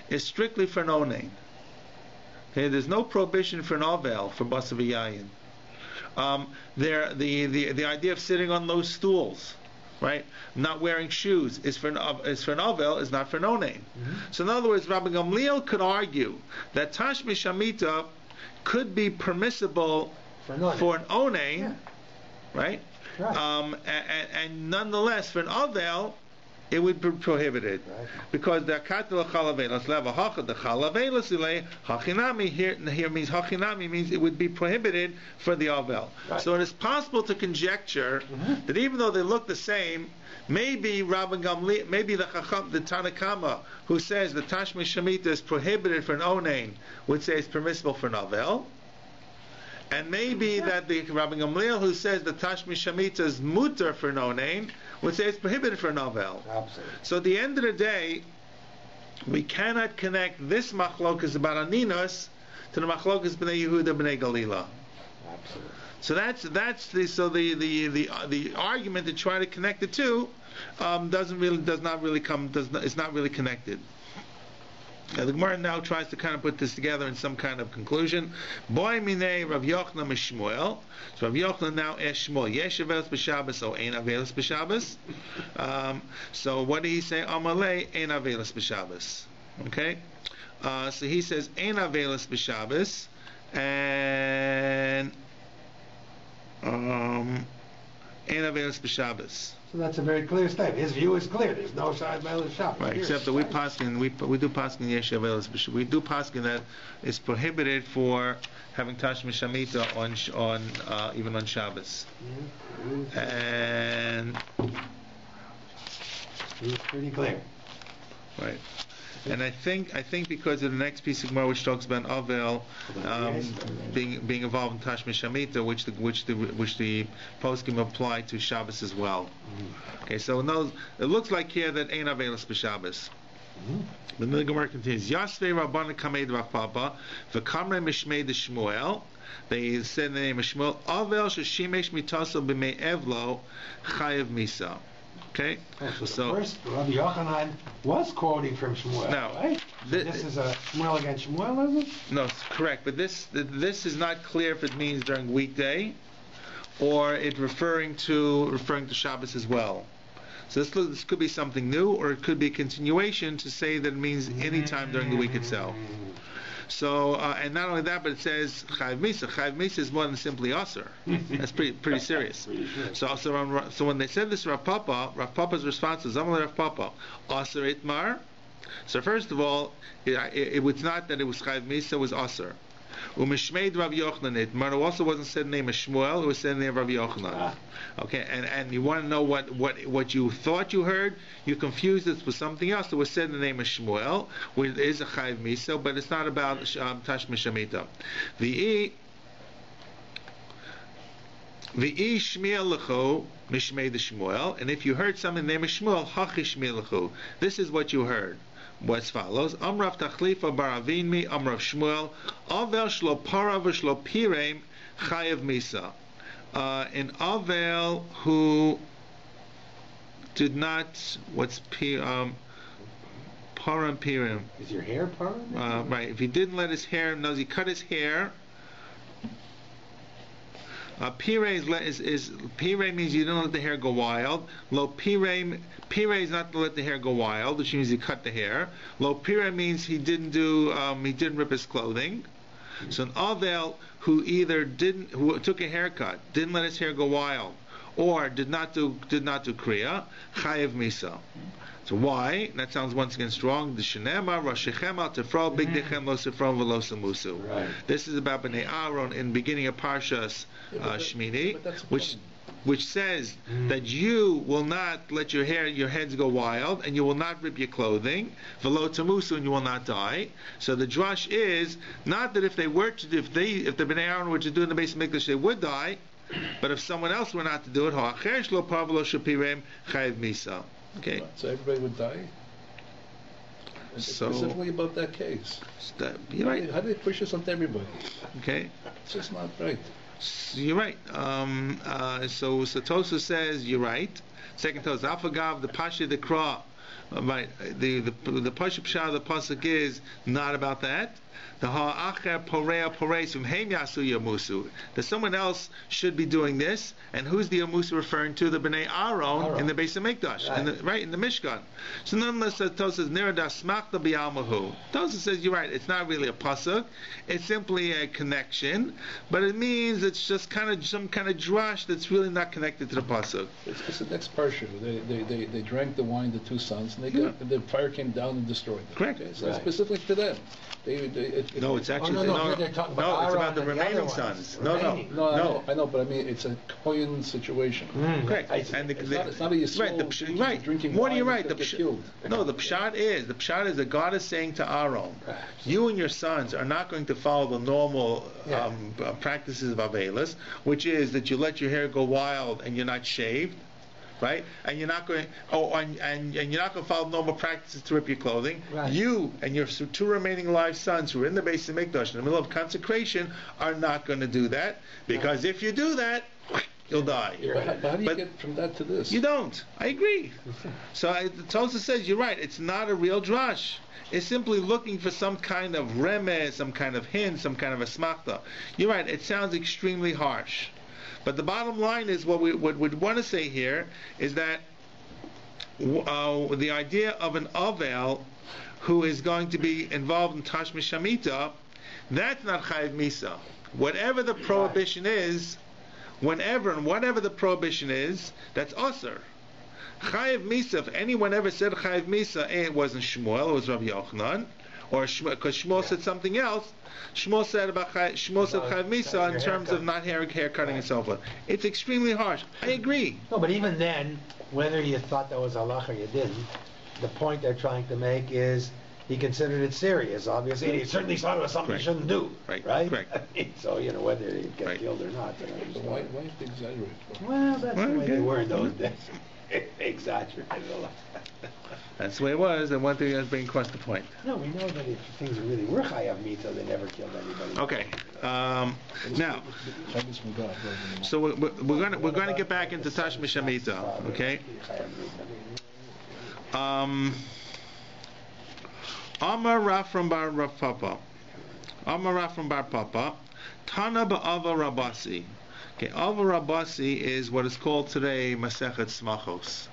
is strictly for an Onain. Okay, there's no prohibition for an Ovel for Basav Yayin. The idea of sitting on those stools, right, not wearing shoes is for an Ovel, is not for an Onain. So in other words, Rabbi Gamliel could argue that Tash Mishamita could be permissible for an Onain, right? And nonetheless, for an Ovel, it would be prohibited, because the katel chalavelas leva hacha the chalavelas ile hachinami here means hachinami means it would be prohibited for the Ovel. So it is possible to conjecture that even though they look the same, maybe Rabban Gamliel, maybe the Tanakama who says the Tash Mishamita is prohibited for an Onain would say it's permissible for an Ovel. And maybe that the Rabbi Gamliel who says the Tash Mishamita is mutar for an Onain would say it's prohibited for an Ovel. Absolutely. So at the end of the day, we cannot connect this machlokas about Aninos to the machlokas b'nei Yehuda b'nei Galila. Absolutely. So that's the argument to try to connect the two is not really connected. Now the Gemara now tries to kind of put this together in some kind of conclusion. Boy minei Rav Yochanan Shmuel. So Rav Yochanan now asks Shmuel, Yesh avelos b'Shabbos or ein avelos b'Shabbos? So what did he say? Amalei ein avelos b'Shabbos. Okay. So he says ein avelos b'Shabbos and ein avelos b'Shabbos. So that's a very clear statement. His view is clear. There's no side by the shop. Right, except that we do paskin yesh avelos. We do paskin that it's prohibited for having tashmish shamita on even on Shabbos. And it's pretty clear. Right. And I think because of the next piece of Gemara which talks about Avel being involved in Tashmish Shamita, which the poskim apply to Shabbos as well. Okay, so it looks like here that ain't Avelis b'Shabbos. But then the Gemara continues. Yasvei Rabbanan Kamed Rav Papa v'Kamrei Mishmei de Shmuel. They said the name of Shmuel. Avel sheshimesh mitaso b'mei evlo chayev misa. Okay, so first Rabbi Yochanan was quoting from Shmuel. Now, right? This is a Shmuel against Shmuel, is it? No, it's correct. But this is not clear if it means during weekday or it referring to Shabbos as well. So this could be something new, or it could be a continuation to say that it means any time during the week itself. So, and not only that, but it says Chayiv Misa. Chayiv Misa is more than simply Aser. That's pretty serious. So when they said this to Rav Papa's response was Zamal Rav Papa, Aser Itmar. So first of all, it was not that it was Chayiv Misa, it was Aser. Umishmeid Rav Yochanan Itmar. It also wasn't said in the name of Shmuel, it was said in the name of Rav Yochanan. Okay, and you want to know what you thought you heard, you confused it with something else that was said in the name of Shmuel, which is a Chayiv Misa, but it's not about Tashmish Shamita. V'i Shmiel Lechu Mishmei de Shmuel, and if you heard something in the name of Shmuel, Hachi Shmiel Lechu. This is what you heard. What's follows? Amrav Tachlifa Baravinmi Amrav Shmuel Avel Shlo Para V'Shlo Pireim Chayev Misa. An Avel who did not Param Pirim. Is your hair param? Right. If he didn't let his hair, knows he cut his hair. Pirei means you don't let the hair go wild. Lo pirei is not to let the hair go wild, which means you cut the hair. Lo pirei means he didn't rip his clothing. So an avel who took a haircut, didn't let his hair go wild, or did not do kriya, chayev misa. So why? That sounds once again strong. The shenema rashichem al tefro bigdechem lo sefrom v'lo samusu. This is about Bnei Aaron in the beginning of Parshas Shmini, which says that you will not let your heads go wild, and you will not rip your clothing, v'lo tamusu, and you will not die. So the drush is not that if the Bnei Aaron were to do in the base of Mikdash, they would die, but if someone else were not to do it, ha'acher shlo par v'lo shapirem chayev misa. Okay. So everybody would die? Specifically about that case. You're right. How do they push this onto everybody? Okay. It's just not right. You're right. So Tosa says you're right. Second Tosa, Afagav, the Pasha, the Kra. Right. The Pasha Pshah of the Pasuk is not about that. The ha'acher porea poreis from heim yasu yamusu. That someone else should be doing this, and who's the yamusu referring to? The Bnei Aaron in the Beis Hamikdash, in the Mishkan. So nonetheless, Tosa says niradas smachta b'yalmahu. Tosa says you're right. It's not really a pasuk. It's simply a connection, but it means it's just kind of some kind of drush that's really not connected to the pasuk. It's the next parsha. They drank the wine, the two sons, and the fire came down and destroyed them. Correct. Okay? So it's specific to them. No, it's actually it's about the remaining sons. No. I know, but I mean it's a kohen situation. Correct. It's not a Yisrael drinking More wine. you're right. The pshat is that God is saying to Aaron, you and your sons are not going to follow the normal practices of Avelis, which is that you let your hair go wild and you're not shaved. right? And you're not going, and you're not going to follow normal practices to rip your clothing. Right. You and your two remaining live sons who are in the base of Mikdash in the middle of consecration are not going to do that, because if you do that, you'll die. But how do you get from that to this? You don't. I agree. So the Tosafos says you're right. It's not a real drash. It's simply looking for some kind of remez, some kind of hint, some kind of asmachta. You're right. It sounds extremely harsh. But the bottom line is what we want to say here is that the idea of an avel who is going to be involved in tashmish shamita, that's not chayiv misa. Whatever the prohibition is, whatever the prohibition is, that's asur. Chayiv misa, if anyone ever said chayiv misa, it wasn't Shmuel, it was Rabbi Yochanan, or because Shmuel said something else. Shmuel said chayiv misa in terms of not hair cutting and so forth. It's extremely harsh. I agree. No, but even then, whether you thought that was halach or you didn't, the point they're trying to make is he considered it serious. Obviously, and he certainly thought it was something he shouldn't do. Right. Correct. So whether he get killed or not. Why exaggerate? Well, that's the way they were in those days. Exaggerated a lot. That's the way it was, and one thing that's being across the point. No, we know that if things really were chayav mita, they never killed anybody. Okay. Now, so we're going to get back into tashmish hamita. Okay. Amar Rafram bar Rav Papa. Amar Rafram bar Papa. Tana ba'ava Rabasi. Okay, Ava Rabasi is what is called today Masechet Smachos.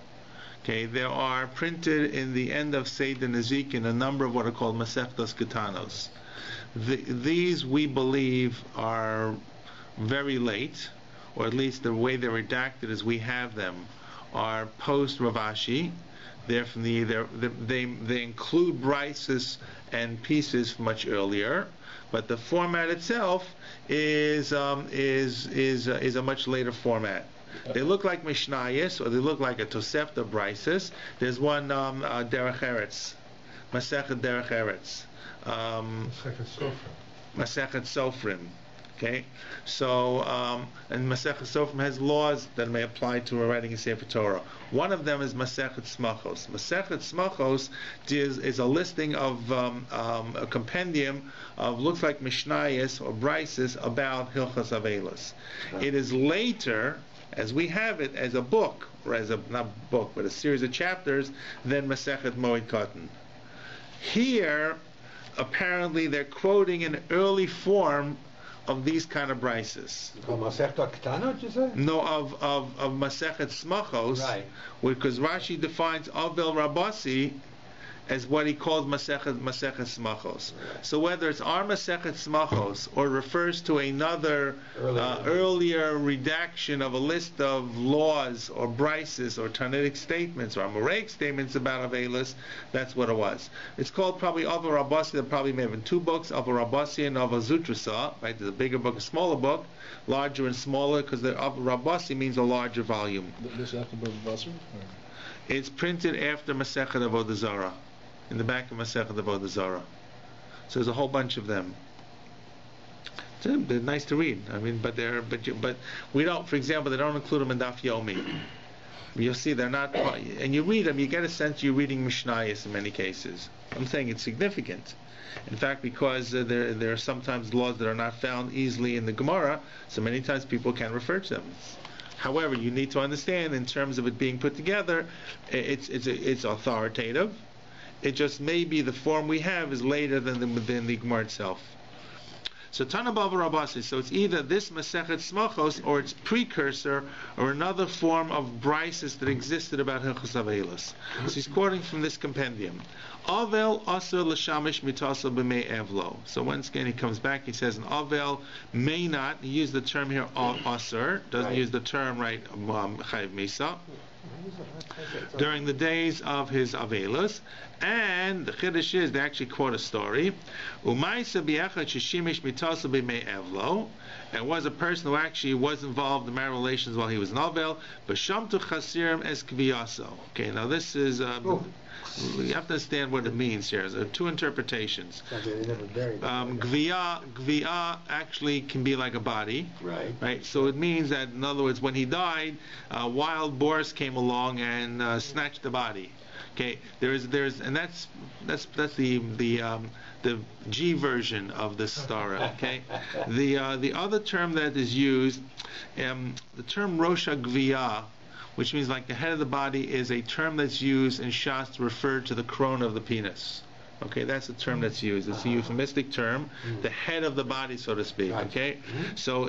Okay, there are printed in the end of Seder Nezikin a number of what are called Masechtas Ketanos. These we believe are very late, or at least the way they're redacted as we have them are post Ravashi. They're from they include brises and pieces much earlier, but the format itself is a much later format. They look like Mishnayos, or they look like a Tosefta brises. There's one Derech Eretz, Masechet Derech Eretz, Masechet Sofrim. Okay, so and Masechet Sofrim has laws that may apply to a writing in Sefer Torah. One of them is Masechet Smachos. Masechet Smachos is a listing of a compendium of looks like Mishnayos or Brises about Hilchas Avelos. It is later, as we have it, as a book, or as not book, but a series of chapters, than Masechet Moed Kattan. Here, apparently, they're quoting an early form of these kind of brises. Masechet Ketanot, you say? No, of Masechet Smachos, right? Because Rashi defines Avel Rabasi as what he calls Masechet Smachos. Right. So whether it's our Masechet Smachos or refers to another earlier redaction of a list of laws or brises or Talmudic statements or Amoraic statements about Avelis, that's what it was. It's called probably Ava Rabasi. There probably may have been two books, Ava Rabasi and Ava Zutrasa. Right, there's a bigger book, a smaller book, larger and smaller, because the Ava Rabasi means a larger volume. This after Basra? It's printed after Masechet Avodah Zarah, in the back of Masechet Avodah Zarah. So there's a whole bunch of them. They're nice to read. I mean, but we don't. For example, they don't include them in Daf Yomi. You'll see they're not. And you read them, you get a sense you're reading Mishnayos in many cases. I'm saying it's significant. In fact, because there are sometimes laws that are not found easily in the Gemara, so many times people can refer to them. However, you need to understand, in terms of it being put together, it's authoritative. It just may be the form we have is later than the Gemara itself. So Tana Bava Rabasi, so it's either this Masechet Smachos or its precursor or another form of brises that existed about Hilchos Avelos. So he's quoting from this compendium. Avel Asur L'Shamish Mitasa B'mei Evlo. So once again he comes back, he says an Avel may not, he used the term here Asur, doesn't use the term Chayiv Misa, during the days of his Avelos. And the Chiddush is, they actually quote a story. Umaysa bi'echad sheshimish mitasa b'mei evlo. And was a person who actually was involved in marital relations while he was an Avel. B'shamtu chasirim es kviyaso. Okay, now this is... you have to understand what it means here. There are two interpretations. Gviya actually can be like a body. Right. So it means that, in other words, when he died, wild boars came along along and snatched the body. Okay, and that's the G version of this stara. Okay, the other term that is used, the term Rosh HaGviyah, which means like the head of the body, is a term that's used in Shas to refer to the crown of the penis. Okay, that's the term that's used. It's a euphemistic term, the head of the body, so to speak. Okay, so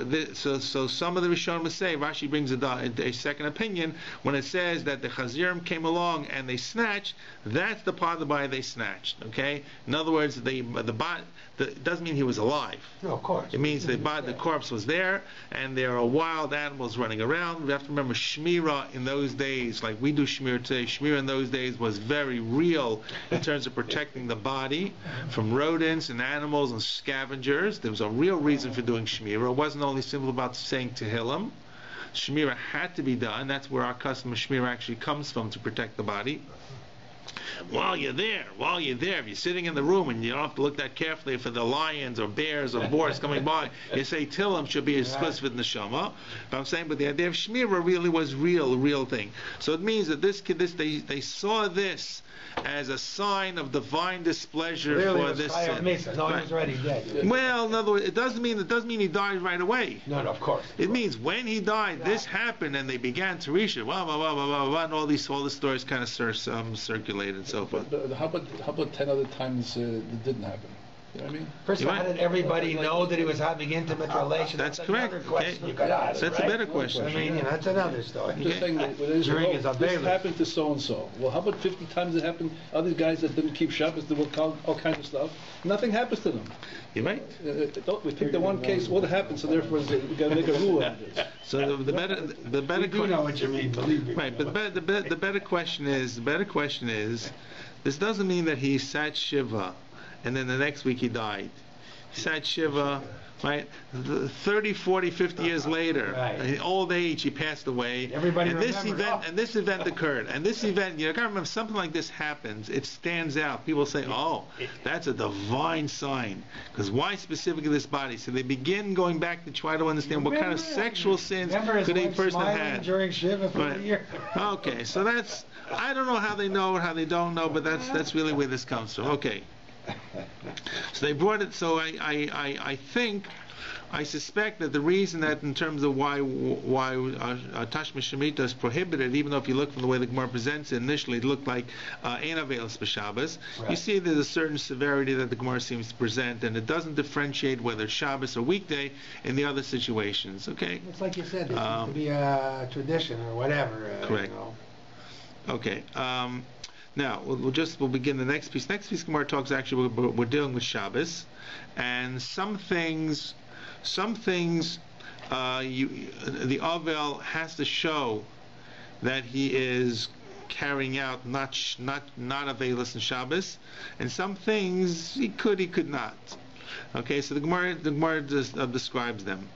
some of the Rishonim would say, Rashi brings a second opinion when it says that the Chazirim came along and they snatched. That's the part of the body they snatched. Okay, in other words, the body. It doesn't mean he was alive. No, of course. It means the corpse was there, and there are wild animals running around. We have to remember Shmira in those days, like we do Shmira today. Shmira in those days was very real in terms of protecting the body from rodents and animals and scavengers. There was a real reason for doing Shmira. It wasn't only simple about saying Tehillim. Shmira had to be done. That's where our custom of Shmira actually comes from, to protect the body. While you're there, if you're sitting in the room and you don't have to look that carefully for the lions or bears or boars coming by, you say Tillim should be explicit with neshama. But I'm saying, but the idea of Shmira really was a real thing. So it means that they saw this as a sign of divine displeasure for this sin. No, he was already dead. Well, in other words, it doesn't mean he died right away. No, of course. It means when he died, this happened, and they began to reach it. And all the stories kind of circulated and so forth. But how about 10 other times it didn't happen? You know what I mean? First of all, how did everybody know that he was having intimate relations? That's correct. Question you could ask, that's right? a better question. I mean, that's another story. I'm just saying that this happened to so and so. Well, how about 50 times it happened? Other guys that didn't keep Shabbos, they would call all kinds of stuff. Nothing happens to them. You're right. We pick the one case. What happened? So therefore, we got to make a rule on this. So the better. We do know what you mean. Believe me. Right, but the better question is. This doesn't mean that he sat Shiva, and then the next week he died. He sat Shiva, right? 30, 40, 50 years later, in old age, he passed away. Everybody and this event occurred. And this event, you gotta remember, something like this happens, it stands out. People say, oh, that's a divine sign. Because why specifically this body? So they begin going back to try to understand what kind of sexual sins could a person have had. During Shiva for a year. Okay, so that's, I don't know how they know or how they don't know, but that's really where this comes from. Okay. So they brought it. So I suspect that the reason that in terms of why Tashma Shemitah is prohibited, even though if you look from the way the Gemara presents it initially, it looked like Ein Avelis b'Shabbos. You see there's a certain severity that the Gemara seems to present, and it doesn't differentiate whether it's Shabbos or weekday in the other situations. Okay. It's like you said, it seems to be a tradition or whatever. Correct. Okay. Now we'll begin the next piece. Next piece, Gemara talks. Actually, we're dealing with Shabbos, and some things, the Avel has to show that he is carrying out not Avelis in Shabbos, and some things he could not. Okay, so the Gemara describes them.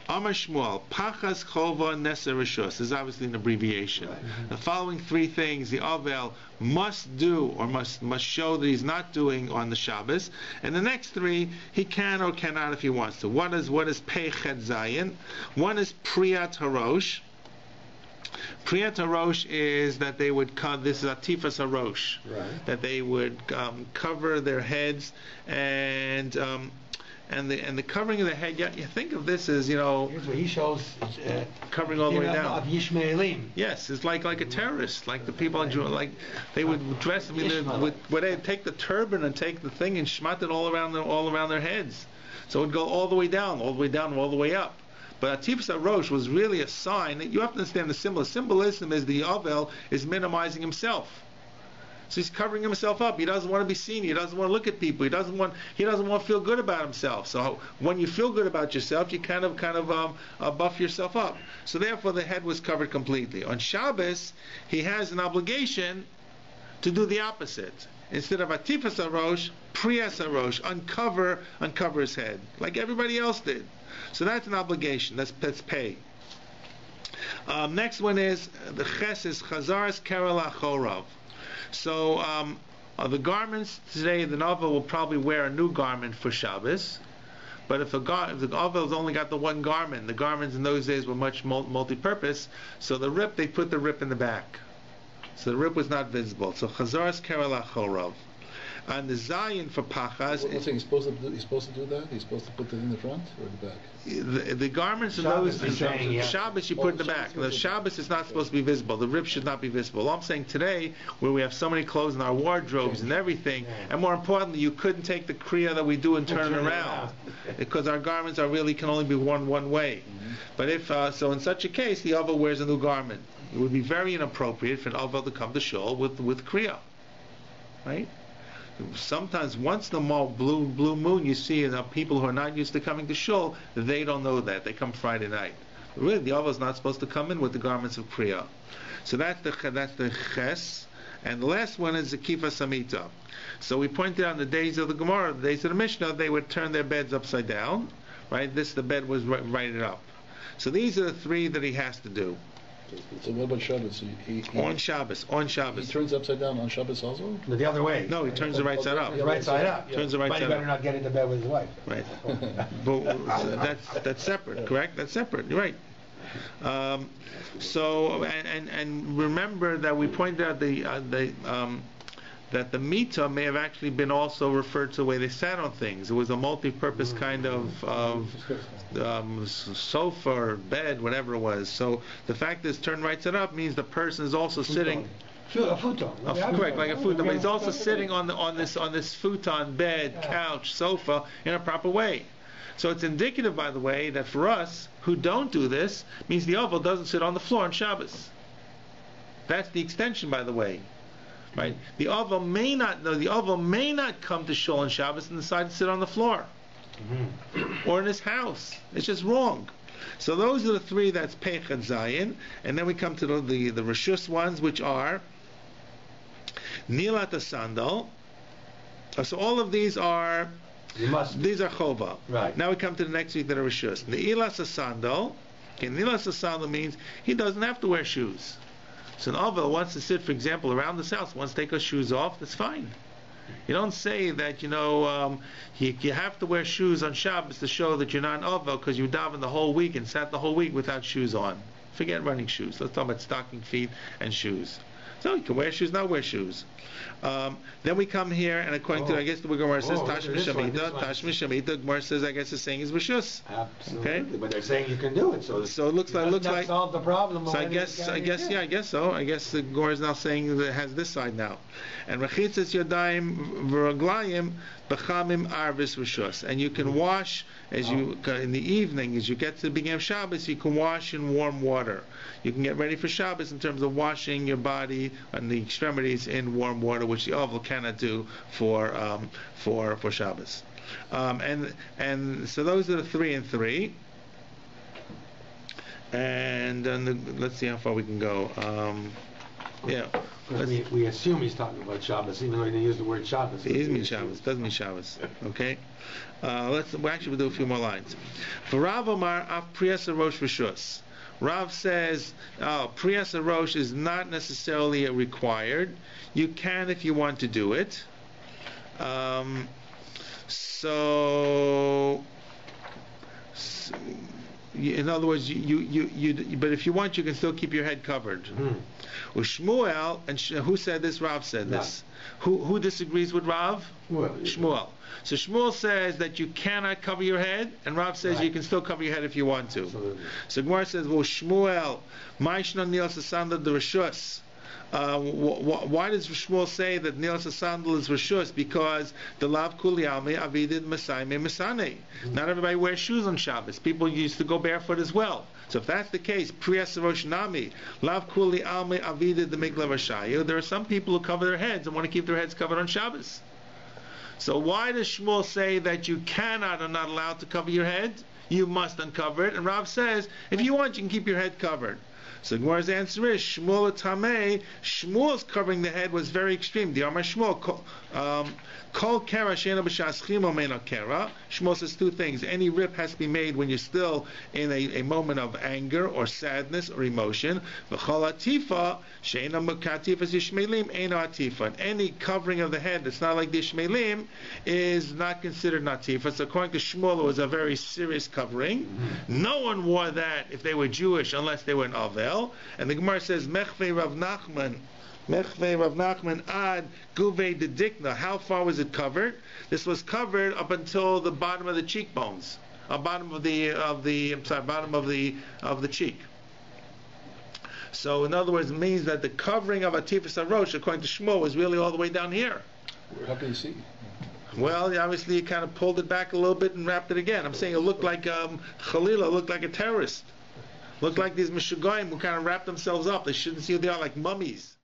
Amar Shmuel, Pachas Chova Neser Rishos. This is obviously an abbreviation. The following three things the Avel must do or must show that he's not doing on the Shabbos, and the next three he can or cannot if he wants to. What is Pechet Zayin? One is Priyat Harosh. Priyat Harosh is that they would this is Atifas Harosh, that they would cover their heads and the covering of the head. You think of this as, Here's what he shows. Covering all the way down. Of Yishmaelim. Yes, it's like a terrorist, like the people like they would dress. I mean, where they take the turban and take the thing and shmat it all around their heads. So it would go all the way down, all the way up. But Atifas HaRosh was really a sign that you have to understand the symbol. Symbolism is the Avel is minimizing himself. So he's covering himself up. He doesn't want to be seen. He doesn't want to look at people. He doesn't want to feel good about himself. So when you feel good about yourself, you kind of buff yourself up. So therefore, the head was covered completely. On Shabbos, he has an obligation to do the opposite. Instead of Atifas HaRosh, Priyas HaRosh, uncover his head, like everybody else did. So that's an obligation. That's pay. Next one is the Ches is Chazaras Kerel Achorav. So the garments today, the Nava will probably wear a new garment for Shabbos. But if the Avel's only got the one garment, the garments in those days were much multi-purpose. So they put the rip in the back. So the rib was not visible. So Chazaras Kerala Chorav. And the Zayin for Pachas. What's he's supposed to do? He's supposed to do that? He's supposed to put it in the front or the back? The garments of Shabbos those Shabbos you put in the back. The Shabbos is not supposed to be visible. The rib should not be visible. All I'm saying today, where we have so many clothes in our wardrobes and everything, and more importantly, you couldn't take the kriya that we do and turn it around, because our garments can only be worn one way. But if so, in such a case, the Ava wears a new garment. It would be very inappropriate for an Ava to come to shul with kriya, right? Sometimes, once in a blue moon, you see people who are not used to coming to shul, they don't know that. They come Friday night. But really, the Ava is not supposed to come in with the garments of kriya. So that's the ches. And the last one is the kifa samita. So we pointed out in the days of the Gemara, the days of the Mishnah, they would turn their beds upside down. Right? The bed was righted up. So these are the three that he has to do. So what about Shabbos? On Shabbos. He turns upside down on Shabbos also? No, the other way. No, he turns the right side up. The right side up. Turns the right but side he better up. not get into bed with his wife. Right. But that's separate, correct? That's separate. You're right. So and remember that we pointed out that the mita may have actually been also referred to the way they sat on things. It was a multi-purpose kind of sofa or bed, whatever it was. So the fact that it's turned right side up means the person is also sitting. A futon. Correct, like a futon, but he's also sitting on this futon, bed, couch, sofa in a proper way. So it's indicative, by the way, that for us who don't do this, means the oval doesn't sit on the floor on Shabbos. That's the extension, by the way. Right? The oval may not come to shul on Shabbos and decide to sit on the floor or in his house. It's just wrong. So those are the three. That's Peichad Zayin, and then we come to the Rishus ones, which are Nilat Sandal. So all of these are Chova. Right. Now we come to the next week that are Rishus. The Ilas Sandal. Okay, Nilas Sandal means he doesn't have to wear shoes. So an Ovel wants to sit, for example, around this house, wants to take his shoes off, that's fine. You don't say that, you have to wear shoes on Shabbos to show that you're not an Ovel because you davened the whole week and sat the whole week without shoes on. Forget running shoes. Let's talk about stocking feet and shoes. So you can wear shoes, not wear shoes. Then we come here, and according to, I guess the Gemara says, Tashmi Shamita, the Gemara says, I guess the saying is Rishus. Absolutely. Okay? But they're saying you can do it. So it looks like solve the problem. So I guess so. I guess the Gemara is now saying that it has this side now. And Rechitzas Yadayim V'Raglayim B'Chamim Arvis Rishus. And you can wash in the evening, as you get to the beginning of Shabbos, you can wash in warm water. You can get ready for Shabbos in terms of washing your body and the extremities in warm water, which the oval cannot do for Shabbos. And so those are the 3 and 3. And then let's see how far we can go. We assume he's talking about Shabbos, even though he didn't use the word Shabbos. It doesn't mean Shabbos. Doesn't mean Shabbos. Okay. We'll do a few more lines. For Rav Omar Af Priyas Rosh Rishus. Rav says, Priyas Rosh is not necessarily required. You can if you want to do it. In other words, but if you want, you can still keep your head covered. Shmuel, and who said this? Rav said this. Who disagrees with Rav? Shmuel. So Shmuel says that you cannot cover your head, and Rav says you can still cover your head if you want to. Absolutely. So Gemara says, well, Shmuel, Ma'ishna Nil Sasanda the Rishus. Why does Shmuel say that Nil Sasandal is Rishus? Because the Lav Kuli Alme Avidid Masai Me Masane. Not everybody wears shoes on Shabbos. People used to go barefoot as well. So if that's the case, Priyas Rosh Nami, Lav Kuli Alme Avidid the Migla Vashayu, there are some people who cover their heads and want to keep their heads covered on Shabbos. So why does Shmuel say that you cannot or not allowed to cover your head? You must uncover it. And Rav says, if you want, you can keep your head covered. So Gemara's answer is Shmuel Tameh. Shmuel's covering the head was very extreme. The Amar Shmuel Kol Kera Sheina B'Shas Chimo Meina Kera. Shmuel says 2 things. Any rip has to be made when you're still in a moment of anger or sadness or emotion. V'Chol Atifa Sheina Mekatifas Yishmelim Eino Atifa. And any covering of the head that's not like the Yishmelim is not considered Natifa. So according to Shmuel, it was a very serious covering. No one wore that if they were Jewish unless they were an Avel. regel. And the Gemara says, Mechvei Rav Nachman ad guve de dikna. How far was it covered? This was covered up until the bottom of the cheekbones, bottom of the cheek. So in other words, it means that the covering of Atifas HaRosh, according to Shmuel, is really all the way down here. How can you see? Well, obviously you kind of pulled it back a little bit and wrapped it again. I'm saying it looked like Khalila, looked like a terrorist. Looked like these Meshugoyim who kind of wrapped themselves up. They shouldn't see who they are, like mummies.